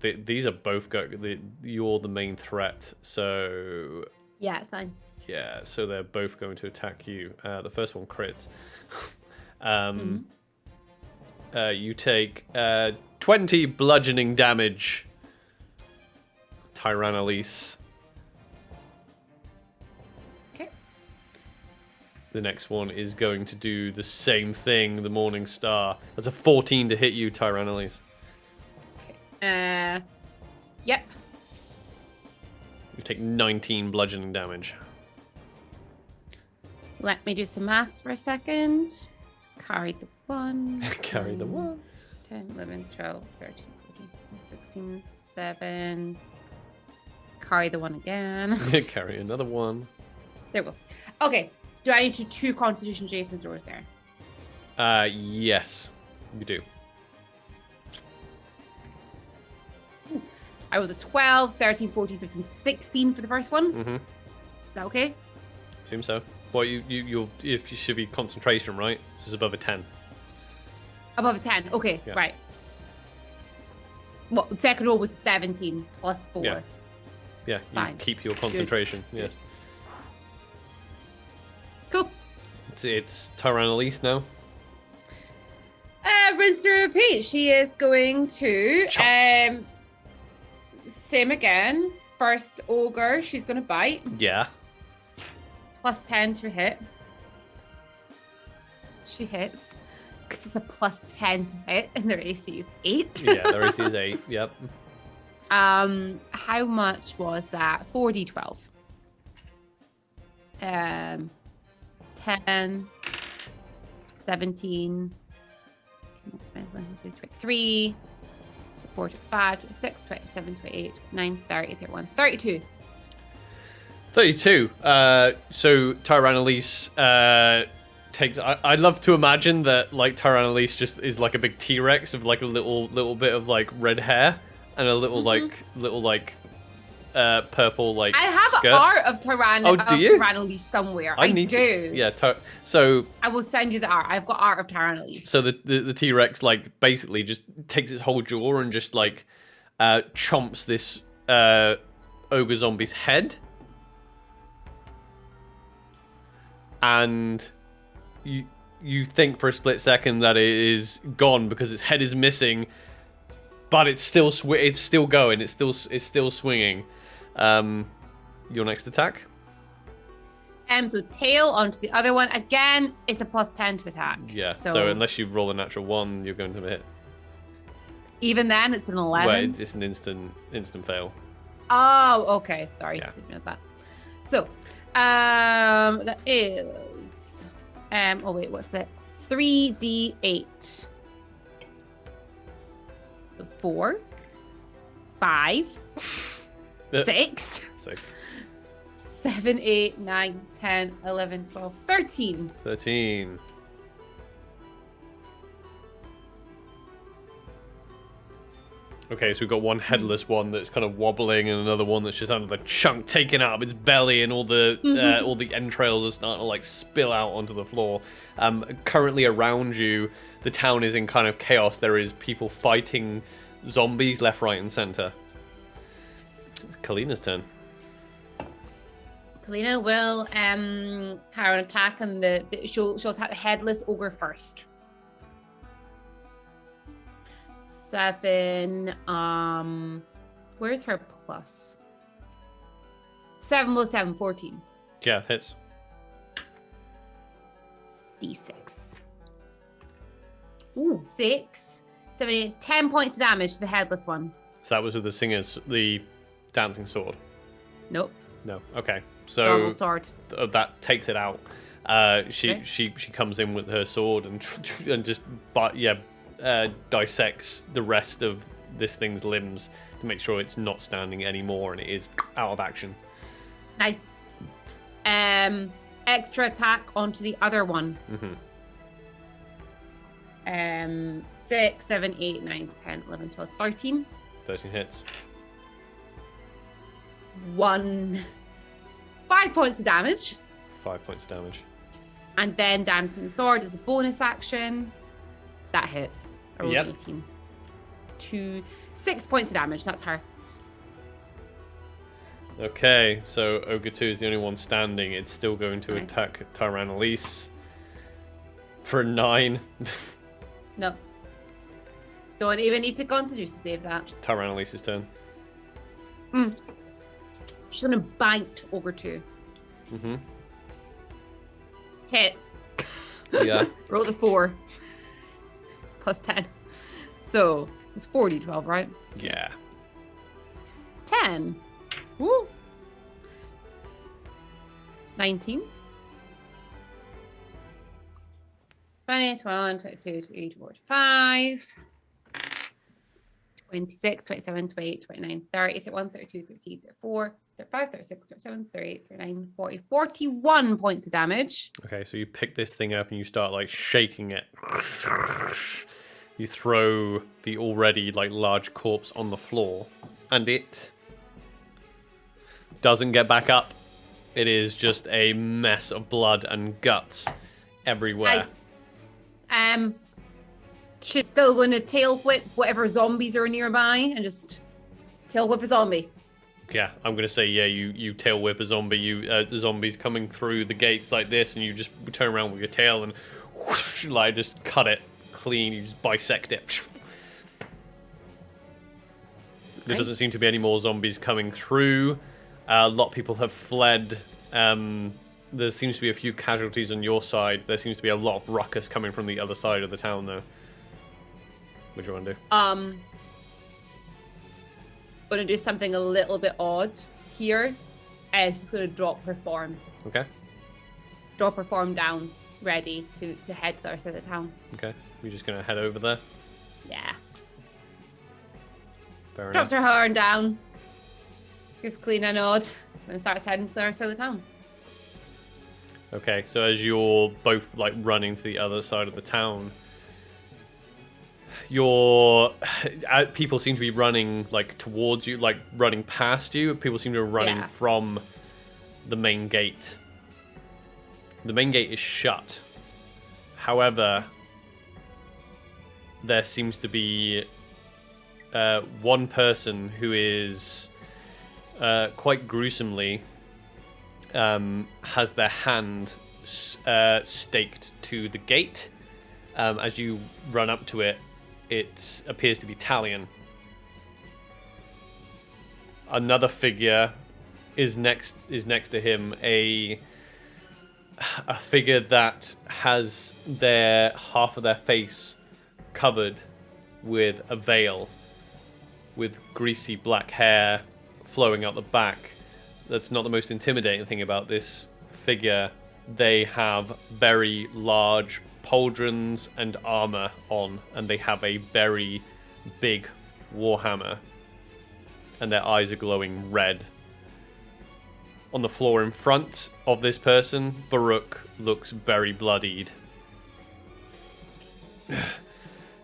These are both you're the main threat, so Yeah, it's fine. yeah. So they're both going to attack you. The first one crits. You take 20 bludgeoning damage, Annelisse. Okay. The next one is going to do the same thing, the Morning Star. That's a 14 to hit you, Annelisse. Okay. Yep. You take 19 bludgeoning damage. Let me do some maths for a second. Carry the 1. Carry the 1. 10, 11, 12, 13, 14, 16, 7. Carry the 1 again. Carry another 1. There we go. Okay. Do I need to do 2 Constitution saving throws there? Yes, you do. I was a 12, 13, 14, 15, 16 for the first one. Mm-hmm. Is that okay? Seems so. Well, you should be concentration, right? This is above a 10. Above a 10. Okay, Yeah. right. Well, second roll was 17 plus 4. Yeah. Yeah, you Fine. keep your concentration. Good. Yeah. Cool. It's Annelisse now. Rinse and repeat. She is going to same again. First ogre, she's going to bite. Yeah. Plus 10 to hit. She hits. Because it's a plus 10 to hit, and their AC is 8. Yeah, their AC is 8. Yep. How much was that? 4d12. 10, 17, 23, 4, 5, 26, 27, 28, 9, 30, 31, 32. 32. So Annelisse takes. I'd love to imagine that Annelisse just is like a big T-Rex with like a little bit of like red hair and a little purple like. I have skirt. art of Annelisse somewhere. I do. Yeah. So I will send you the art. I've got art of Annelisse. So the T-Rex like basically just takes its whole jaw and just like chomps this ogre zombie's head. And you think for a split second that it is gone because its head is missing, but it's still going. It's still swinging. Your next attack. So tail onto the other one again. It's a plus 10 to attack. Yeah. So unless you roll a natural 1, you're going to hit. Even then, it's an 11. Well, it's an instant fail. Oh, okay. Sorry, Yeah. didn't know that. So, that is. Oh wait, what's it? 3d8. 4, 5, 6. 6. 7, 8, 9, 10, 11, 12, 13. 13. Okay, so we've got one headless one that's kind of wobbling, and another one that's just under the chunk taken out of its belly, and all the entrails are starting to like spill out onto the floor. Currently around you, the town is in kind of chaos. There is people fighting zombies left, right, and center. Kalina's turn. Kalina will carry an attack, and she'll attack the headless ogre first. 7. Where's her plus? 7 plus 7, 14. Yeah, hits. D6. Ooh, 6, 7, 8, 10 points of damage to the headless one. So that was with the dancing sword. Nope. No. Okay. So Normal sword. That takes it out. She comes in with her sword and just dissects the rest of this thing's limbs to make sure it's not standing anymore and it is out of action. Nice. Extra attack onto the other one. 6, 7, 8, 9, 10, 11, 12, 13. 13 hits. 5 points of damage. 5 points of damage. And then dancing the sword is a bonus action. That hits. I rolled 18. 6 points of damage. That's her. Okay, so Ogre 2 is the only one standing. It's still going to Nice. attack Bard Annelisse for 9. No. Don't even need to constitution save that. Bard Annelise's turn. She's gonna bite Ogre 2. Hits. Yeah. Rolled a 4. Plus 10. So it's 4d12, right? Yeah. 10. Woo. 19. 20, 21, 22, 23, 24, 25. 26, 27, 28, 29, 30, 31, 32, 33, 34, 35, 36, 37, 38, 39, 40, 41 points of damage. Okay, so you pick this thing up and you start like shaking it. You throw the already like large corpse on the floor, and it doesn't get back up. It is just a mess of blood and guts everywhere. Nice. She's still going to tail whip whatever zombies are nearby and just tail whip a zombie. Yeah, I'm gonna say you tail whip a zombie. The zombies coming through the gates like this, and you just turn around with your tail and whoosh, like just cut it clean. You just bisect it. There doesn't seem to be any more zombies coming through. A lot of people have fled. There seems to be a few casualties on your side. There seems to be a lot of ruckus coming from the other side of the town, though. What do you want to do? Gonna do something a little bit odd here. She's gonna drop her form. Okay. Drop her form down, ready to head to the other side of the town. Okay. You're just gonna head over there. Yeah. Fair Drops enough. her horn down. Gives clean a nod and starts heading to the other side of the town. Okay. So as you're both like running to the other side of the town, people seem to be running like towards you, like running past you. People seem to be running from the main gate. The main gate is shut. However, there seems to be one person who is quite gruesomely has their hand staked to the gate. As you run up to it, it appears to be Talion. Another figure is next to him, a figure that has half of their face covered with a veil, with greasy black hair flowing out the back. That's not the most intimidating thing about this figure. They have very large pauldrons and armor on, and they have a very big warhammer. and their eyes are glowing red. On the floor in front of this person, Varuk looks very bloodied.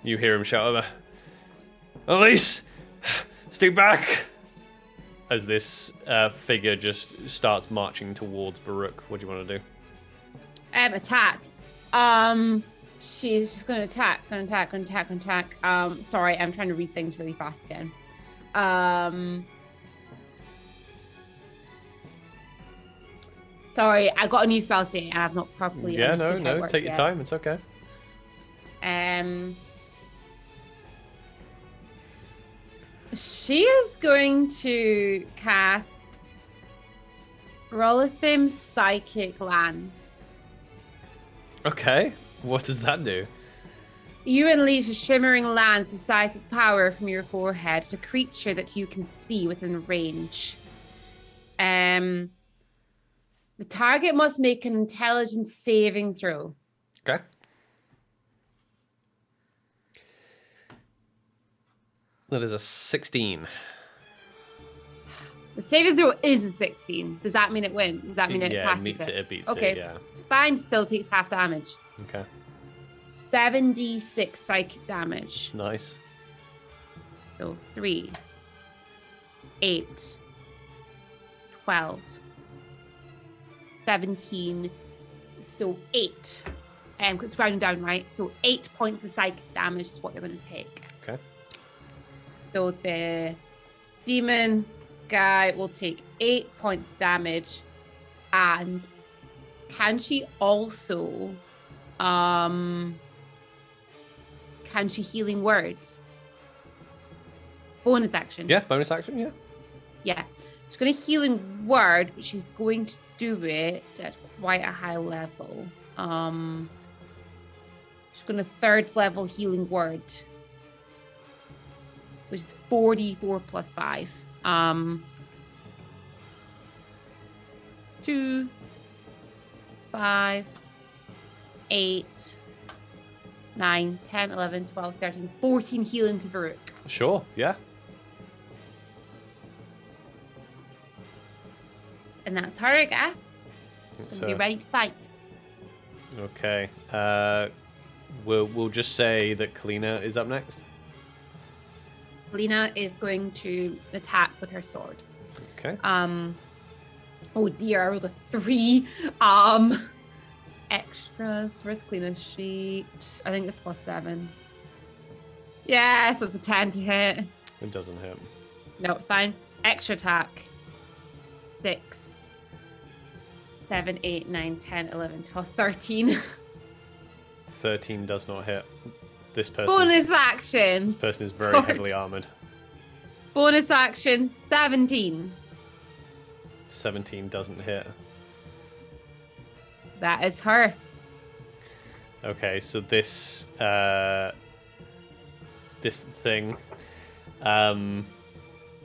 You hear him shout over, Annelisse, stay back! As this figure just starts marching towards Varuk. What do you want to do? Attack. She's just gonna attack. Sorry, I'm trying to read things really fast again. Sorry, I got a new spell today and I've not properly understood how it works take your yet. time, it's okay. She is going to cast Rolithim's Psychic Lance. Okay, what does that do? You unleash a shimmering lance of psychic power from your forehead to a creature that you can see within range. The target must make an intelligence saving throw. Okay. That is a 16. The saving throw is a 16. Does that mean it wins? Does that mean it Yeah, it passes meets it, it beats okay. it, yeah. It's fine, still takes half damage. Okay. 7d6 psychic damage. Nice. So 3, 8, 12, 17, so 8. Because it's rounding down, right? So 8 points of psychic damage is what you're going to take. Okay. So the demon guy will take 8 points damage. And can she also... can she healing words? Bonus action. Yeah, bonus action, yeah. Yeah. She's going to healing word, but she's going to do it at quite a high level. She's going to 3rd level healing word, which is 4d4 plus 5. 2, 5, 8, 9, 10, 11, 12, 13, 14 healing to Varuk. Sure, yeah. And that's her, I guess. She's gonna be ready to fight. Okay. We'll just say that Kalina is up next. Lena is going to attack with her sword. Okay. Oh dear, I rolled a 3. Extras. Where's Kalina's sheet? I think it's +7. Yes, it's a 10 to hit. It doesn't hit. No, it's fine. Extra attack. 6, 7, 8, 9, 10, 11, 12, 13. 13 does not hit. This person Bonus action. is very Sword. heavily armored. Bonus action. 17. 17 doesn't hit. That is her. Okay, so this this thing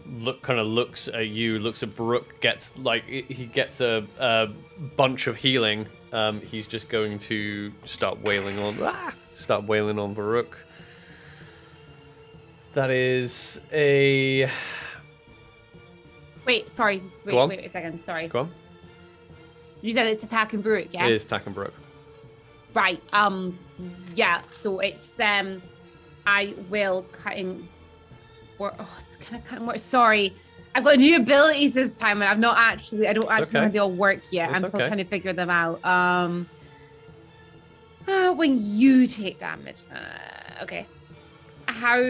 looks at you, looks at Varuk, gets he gets a bunch of healing. He's just going to start wailing on Varuk. That is a... Wait, sorry. Just wait a second. Sorry. Go on. You said it's attacking Varuk, yeah? It is attacking Varuk. Right. Yeah. So it's I will cutting. Can I cut more? Sorry, I've got new abilities this time, and I don't actually know how they all work yet. I'm still trying to figure them out. When you take damage, okay. How?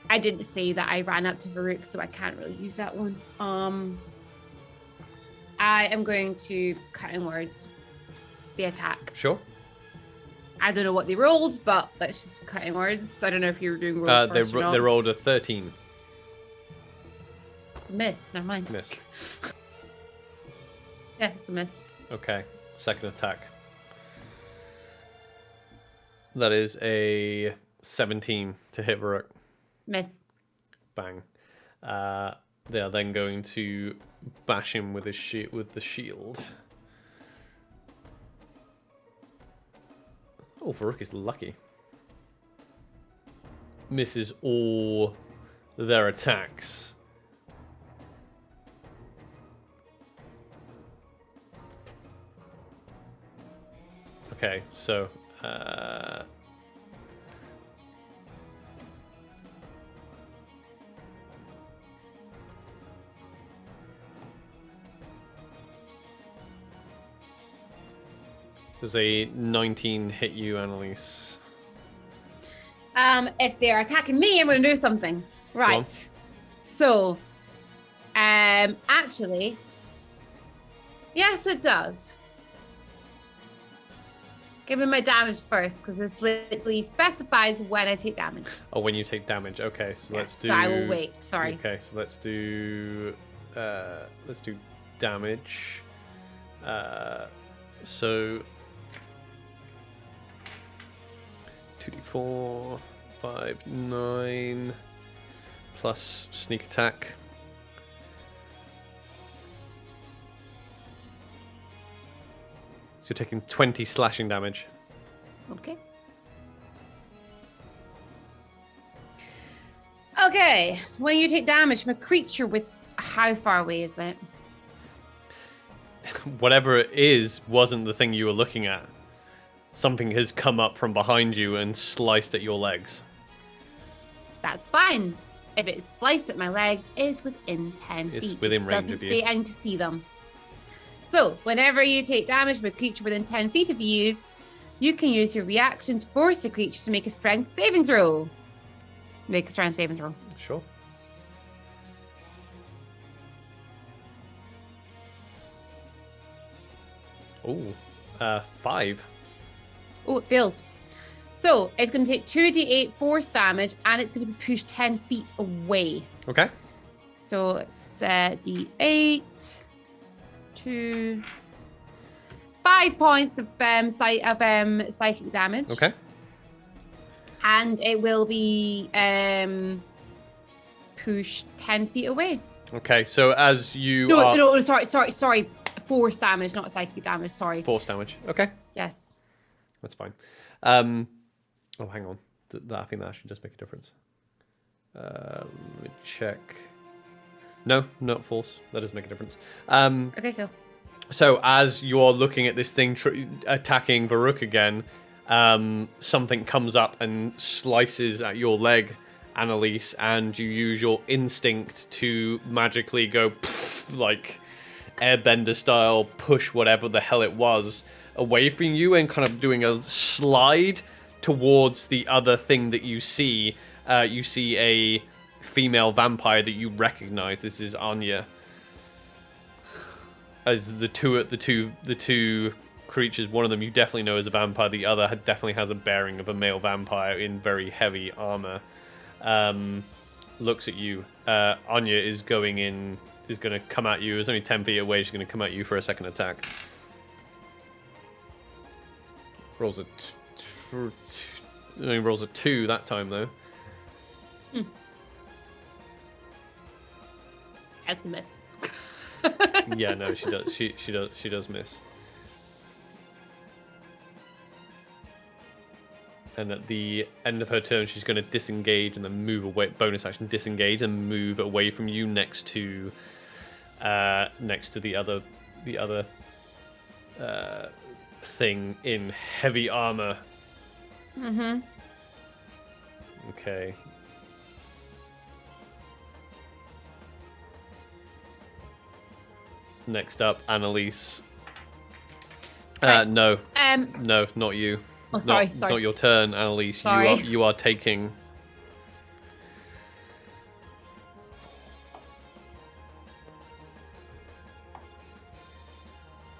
I didn't say that I ran up to Varuk, so I can't really use that one. I am going to cutting words the attack. Sure. I don't know what they rolled, but let's just cutting words. I don't know if you were doing rolls first or not. They rolled a 13. It's a miss. Never mind. Miss. Yeah, it's a miss. Okay. Second attack. That is a 17 to hit Varuk. Miss. Bang. They are then going to bash him with the shield. Oh, Varuk is lucky. Misses all their attacks. Okay, so does a 19 hit you, Annelisse? If they're attacking me, I'm going to do something. Right. So, actually, yes, it does. Give me my damage first, because this literally specifies when I take damage. Oh, when you take damage. Okay, so let's do. So I will wait. Sorry. Okay, so let's do damage. So 2d4, 5, 9 plus sneak attack. So you're taking 20 slashing damage. Okay. Okay. When you take damage from a creature with how far away is it? Whatever it is wasn't the thing you were looking at. Something has come up from behind you and sliced at your legs. That's fine. If it's sliced at my legs, it's within 10 feet. It's within range of you. of you. Doesn't stay out to see them. So, whenever you take damage from a creature within 10 feet of you, you can use your reaction to force the creature to make a strength saving throw. Make a strength saving throw. Sure. Oh, 5. Oh, it fails. So, it's going to take 2d8 force damage, and it's going to be pushed 10 feet away. Okay. So, it's d8, 2, 5 points of psychic damage. Okay. And it will be pushed 10 feet away. Okay, so as you No, sorry. Force damage, not psychic damage, sorry. Force damage. Okay. Yes. That's fine. Oh, hang on. I think that actually does make a difference. Let me check. No, not force. That does make a difference. Okay, cool. So as you're looking at this thing attacking Varuk again, something comes up and slices at your leg, Annelisse, and you use your instinct to magically go like airbender style, push whatever the hell it was away from you and kind of doing a slide towards the other thing that you see. You see a female vampire that you recognize. This is Anya. As the two creatures, one of them you definitely know is a vampire. The other definitely has a bearing of a male vampire in very heavy armor. Looks at you. Anya is going to come at you. It's only 10 feet away. She's going to come at you for a second attack. Rolls a 2 that time though. That's a miss. Yeah, no, she does. She does miss. And at the end of her turn, she's going to disengage and then move away. Bonus action, disengage and move away from you next to the other thing in heavy armor. Mm-hmm. Okay. Next up, Annelisse. Right. No, not you. Oh, sorry. It's not your turn, Annelisse. Sorry. You are taking.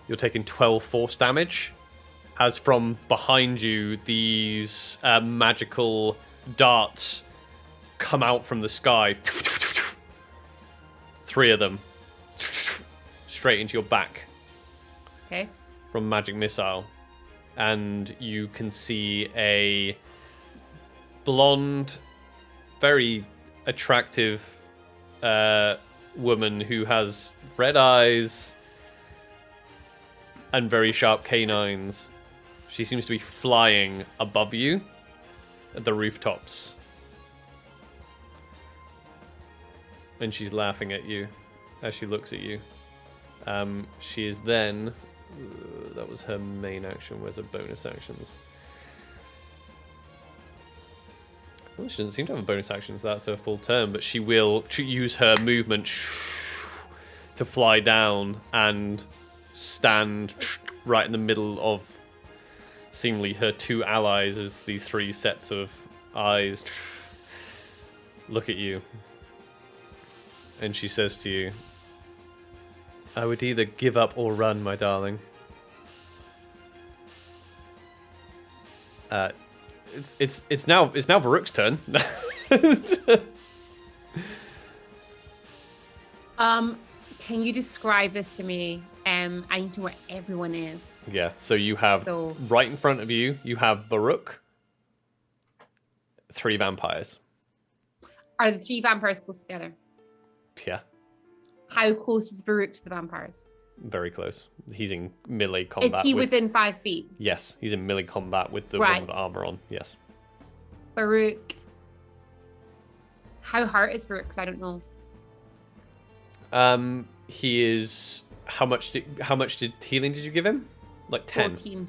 You're taking 12 force damage, as from behind you, these magical darts come out from the sky. 3 of them. Straight into your back. Okay. From magic missile. And you can see a blonde, very attractive woman who has red eyes and very sharp canines. She seems to be flying above you at the rooftops. And she's laughing at you as she looks at you. She is then That was her main action. Where's her bonus actions? Well, she doesn't seem to have a bonus action, so that's her full turn, but she will use her movement to fly down and stand right in the middle of seemingly her two allies as these three sets of eyes look at you. And she says to you, I would either give up or run, my darling. It's now Varuk's turn. Can you describe this to me? I need to know where everyone is. Yeah, so you have right in front of you, you have Varuk, 3 vampires. Are the 3 vampires close together? Yeah. How close is Varuk to the vampires? Very close. He's in melee combat. Is he within 5 feet? Yes, he's in melee combat with the one with armor on. Yes. Varuk. How hurt is Varuk? Because I don't know. He is. How much healing did you give him? Like 10.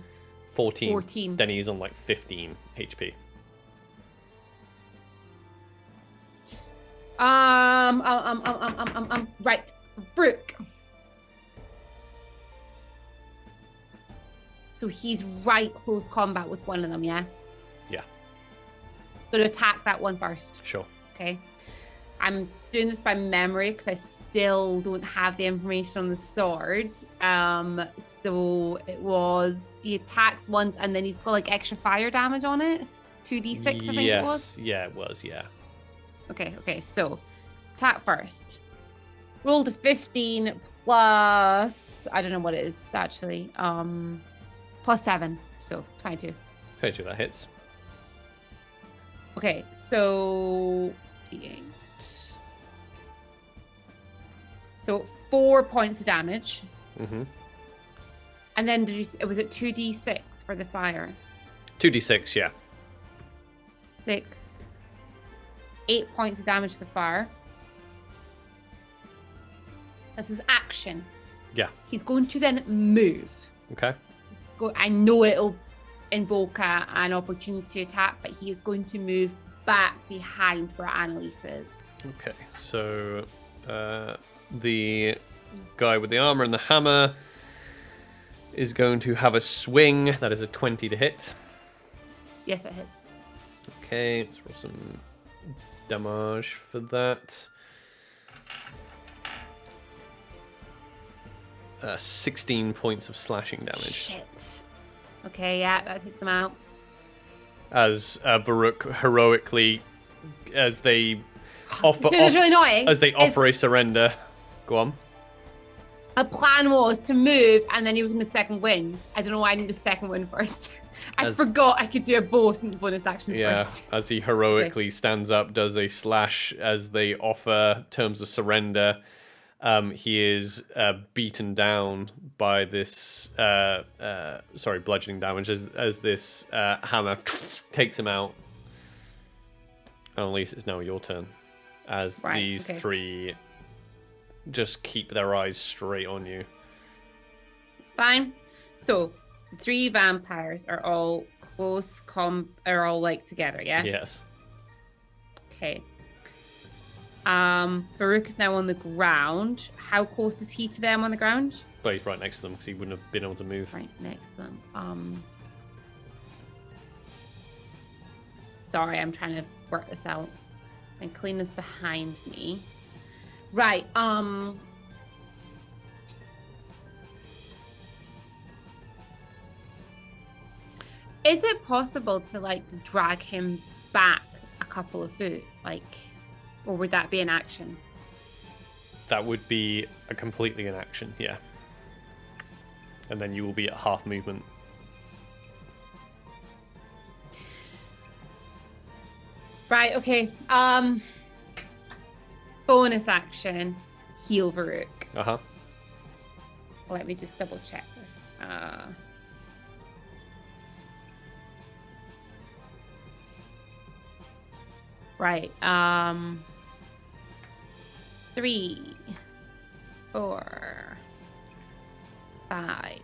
14. Then he's on like 15 HP. Right. Varuk. So he's right close combat with one of them, yeah? Yeah. Gonna attack that one first. Sure. Okay. I'm doing this by memory because I still don't have the information on the sword. So it was, he attacks once and then he's got like extra fire damage on it. 2d6, I think it was. Yeah, it was, yeah. Okay, so attack first. Roll to 15 plus, I don't know what it is actually. Plus 7, so 22. 22, that hits. Okay, so d8. So 4 points of damage. Mm-hmm. And then was it 2d6 for the fire? 2d6, yeah. 6. 8 points of damage to the fire. That's his action. Yeah. He's going to then move. Okay. I know it'll invoke an opportunity attack, but he is going to move back behind where Annelisse is. Okay, so the guy with the armor and the hammer is going to have a swing. That is a 20 to hit. Yes, it hits. Okay, let's roll some damage for that. 16 points of slashing damage. Shit. Okay, yeah, that takes him out. As Varuk heroically, as they offer, It's really annoying. As they offer a surrender. Go on. A plan was to move and then he was in the second wind. I don't know why I need the second wind first. I forgot I could do a bonus action first. As he heroically stands up, does a slash as they offer terms of surrender. He is beaten down by this, bludgeoning damage as this hammer takes him out. Annelisse, it's now your turn. As these three just keep their eyes straight on you. It's fine. So, the 3 vampires are all are all like together, yeah? Yes. Okay. Varuk is now on the ground. How close is he to them on the ground? But he's right next to them because he wouldn't have been able to move. Right next to them. Sorry, I'm trying to work this out. And Clean is behind me. Right, is it possible to like drag him back a couple of foot? Like, or would that be an action? That would be completely an action, yeah. And then you will be at half movement. Right, okay. Bonus action, heal Varuk. Uh-huh. Let me just double check this. Right. 3, 4, 5,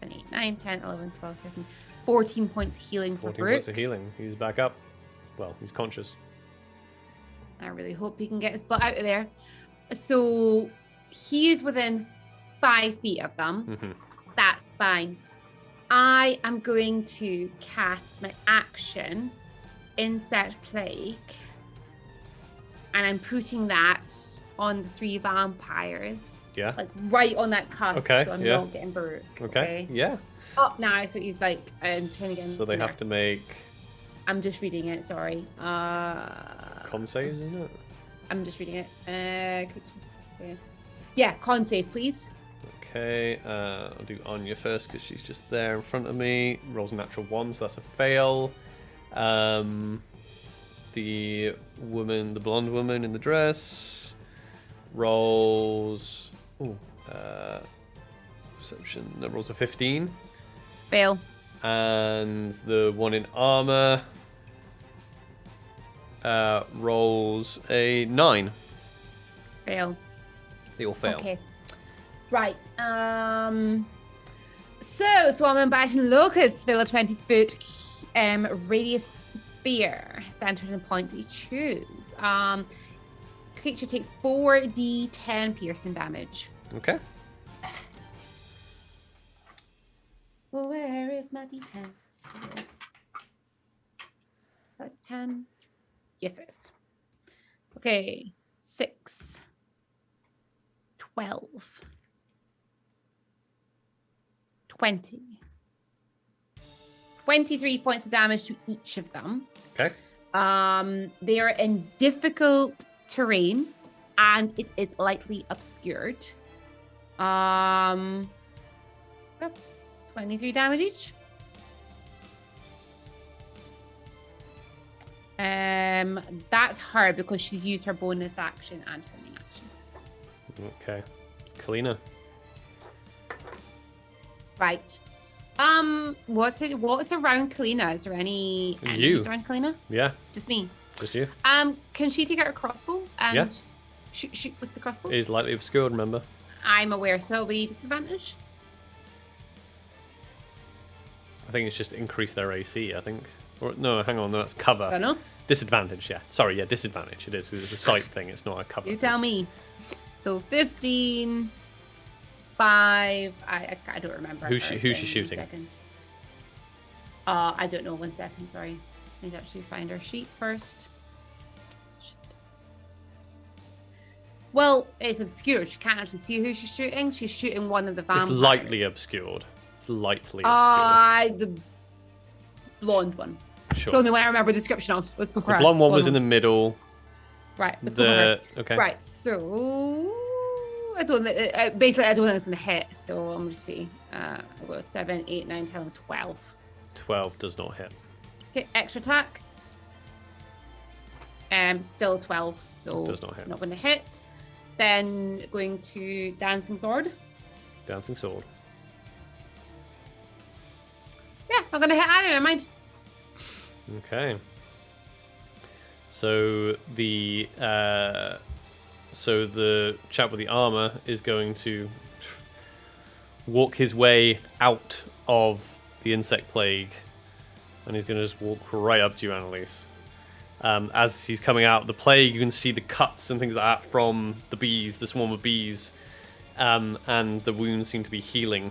7, 8, 9, 10, 11, 12, 13, 14 points of healing for 14 Brooke. points of healing. He's back up. Well, he's conscious. I really hope he can get his butt out of there. So he is within 5 feet of them. Mm-hmm. That's fine. I am going to cast my action, Insect Plague, and I'm putting that on the 3 vampires. Yeah. Like right on that cusp, Okay, so I'm yeah. not getting Baruch. Okay. Yeah. Up now, so he's like, I'm trying to get him So they there. have to make I'm just reading it, sorry. con saves, isn't it? I'm just reading it. Yeah, con save, please. Okay. I'll do Anya first because she's just there in front of me. Rolls a natural 1, so that's a fail. The blonde woman in the dress, rolls. Perception. That rolls a 15. Fail. And the one in armor rolls a 9. Fail. They all fail. Okay. Right. So I'm inviting Locust, fill a 20-foot radius sphere centered in a point that you choose. Creature takes 4d10 piercing damage. Okay. Where is my d10? Is that 10? Yes, it is. Okay. 6. 12. 20. 23 points of damage to each of them. Okay. They are in difficult terrain and it is lightly obscured. 23 damage each. That's her because she's used her bonus action and her main action. Okay. Kalina. Right. What's around Kalina? Is there any enemies around Kalina? Yeah. Just me. Just you. Can she take out a crossbow and Yeah. shoot with the crossbow? It is lightly obscured, remember? I'm aware, so it'll be disadvantage. I think it's just increase their AC, I think. Or, no, hang on, no, that's cover. I don't know. Disadvantage, yeah. Sorry, yeah, disadvantage. It is. It's a sight thing, it's not a cover. You tell me. So 15, 5. I don't remember. Who's she shooting? I don't know. 1 second. Sorry. I need to actually find her sheet first. Shit. Well, it's obscured. She can't actually see who she's shooting. She's shooting one of the vampires. It's lightly obscured. It's lightly obscured. The blonde one. Sure. It's the only one I remember the description of. Let's go for The her. blonde one was in the middle. Right. Let's go for her. Okay. Right. So I don't think it's gonna hit. So I'm gonna see. I've got 7, 8, 9, 10, 12. 12 does not hit. Okay, extra attack. Still 12, so Does not hit. Not going to hit. Then going to dancing sword. Dancing sword. Yeah, not going to hit either. Never mind. Okay. So the chap with the armor is going to walk his way out of the insect plague, and he's going to just walk right up to you, Annelisse. As he's coming out of the plague, you can see the cuts and things like that from the bees, the swarm of bees, and the wounds seem to be healing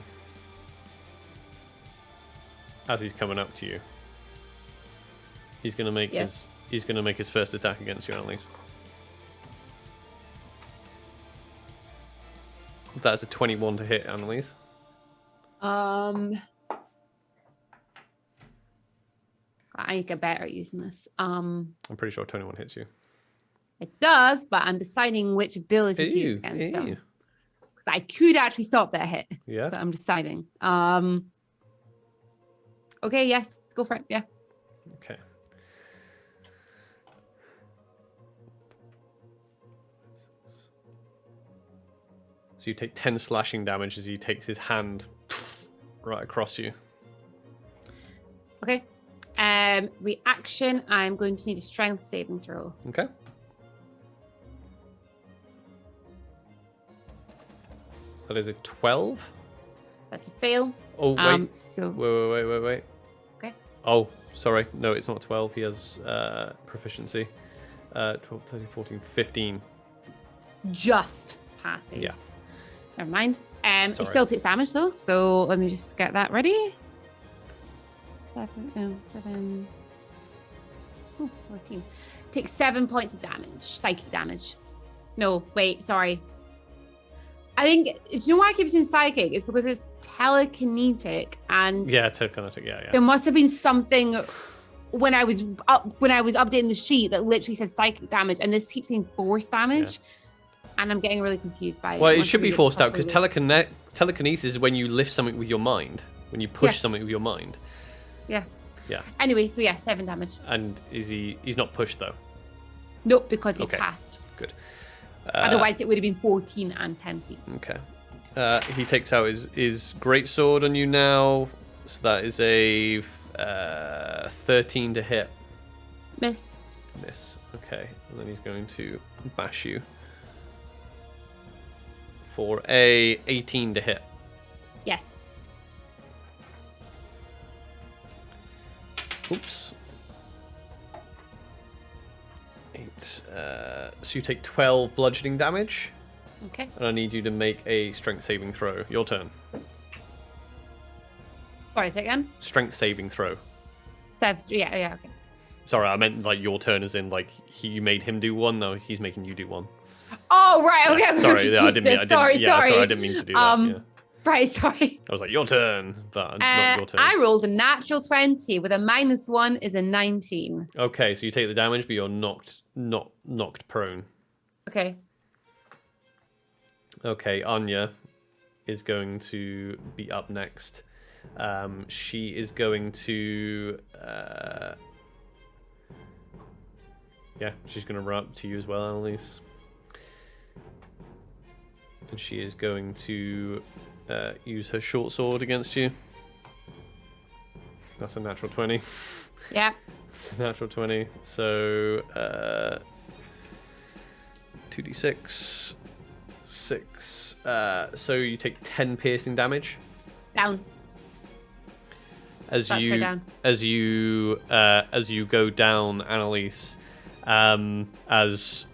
as he's coming up to you. He's going to make his first attack against you, Annelisse. That's a 21 to hit, Annelisse. I get better at using this. I'm pretty sure 21 hits you. It does, but I'm deciding which ability to use against them. Because I could actually stop that hit. Yeah. But I'm deciding. Okay, yes, go for it. Yeah. Okay. So you take 10 slashing damage as he takes his hand right across you. Okay. Reaction, I'm going to need a strength saving throw. Okay. That is a 12. That's a fail. Oh, wait. So Wait. okay. Oh, sorry. No, it's not 12. He has proficiency. 12, 13, 14, 15. Just passes. Yeah. Never mind. It Sorry. still takes damage though, so let me just get that ready. 7. Oh, 14. Takes 7 points of damage. Psychic damage. No, wait, sorry. I think, do you know why I keep saying psychic? It's because it's telekinetic and Yeah, telekinetic. Yeah. there must have been something when I was updating the sheet that literally says psychic damage, and this keeps saying force damage, and I'm getting really confused by it. Well, it should be forced out because telekinesis is when you lift something with your mind, when you push something with your mind. Yeah. Yeah. Anyway, so yeah, 7 damage. And he's not pushed though? Nope, because he Okay. passed. Good. Otherwise, it would have been 14 and 10 feet. Okay. He takes out his greatsword on you now. So that is a 13 to hit. Miss. Miss. Okay. And then he's going to bash you for a 18 to hit. Yes. Oops. 8. So you take 12 bludgeoning damage. Okay. And I need you to make a strength saving throw. Your turn. Sorry, say again. Strength saving throw. 7. Yeah, okay. Sorry, I meant like your turn as in like you made him do one. No, he's making you do one. Oh, right, okay. I'm Sorry, yeah, I didn't mean. Sorry. I didn't mean to do that. Yeah. Right, sorry. I was like, your turn, but not your turn. I rolled a natural 20 with a -1 is a 19. Okay, so you take the damage, but you're knocked prone. Okay. Okay, Anya is going to be up next. She is going to she's going to run up to you as well, Annelisse. And she is going to use her short sword against you. That's a natural 20. Yeah. It's a natural 20. So 2d6. 6. So you take 10 piercing damage. Down. As That's her down. as you go down, Annelisse, as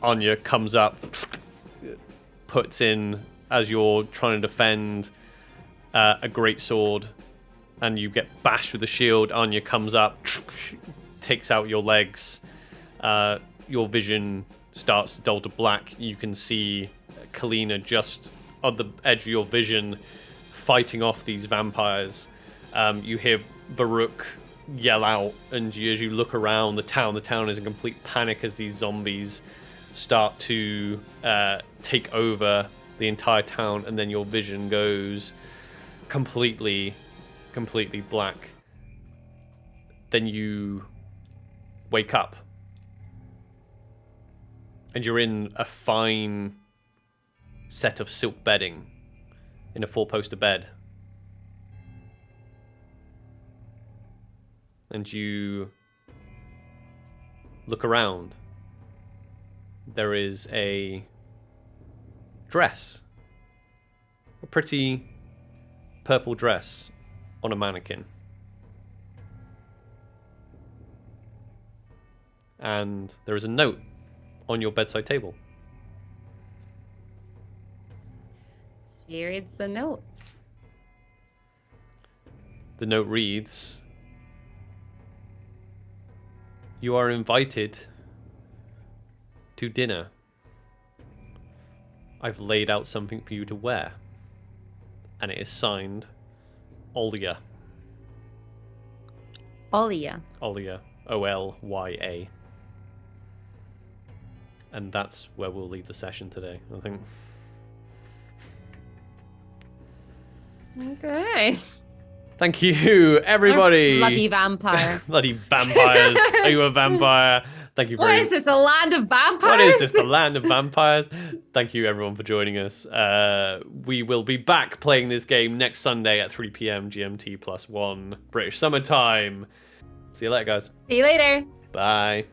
Anya comes up, puts in as you're trying to defend a great sword, and you get bashed with the shield. Anya comes up, takes out your legs. Your vision starts to dull to black. You can see Kalina just on the edge of your vision, fighting off these vampires. You hear Varuk yell out, and as you look around the town is in complete panic as these zombies start to take over the entire town, and then your vision goes completely black. Then you wake up, and you're in a fine set of silk bedding in a 4-poster bed. And you look around. There is a dress, a pretty purple dress on a mannequin. And there is a note on your bedside table. Here it's the note. The note reads, "You are invited to dinner. I've laid out something for you to wear." And it is signed Olya. Olya. Olya. Olya. And that's where we'll leave the session today, I think. Okay. Thank you, everybody. Bloody vampire. Bloody vampires. Are you a vampire? Thank you very What is this, a land of vampires? What is this, the land of vampires? Thank you, everyone, for joining us. We will be back playing this game next Sunday at 3 p.m. GMT +1 British Summer Time. See you later, guys. See you later. Bye.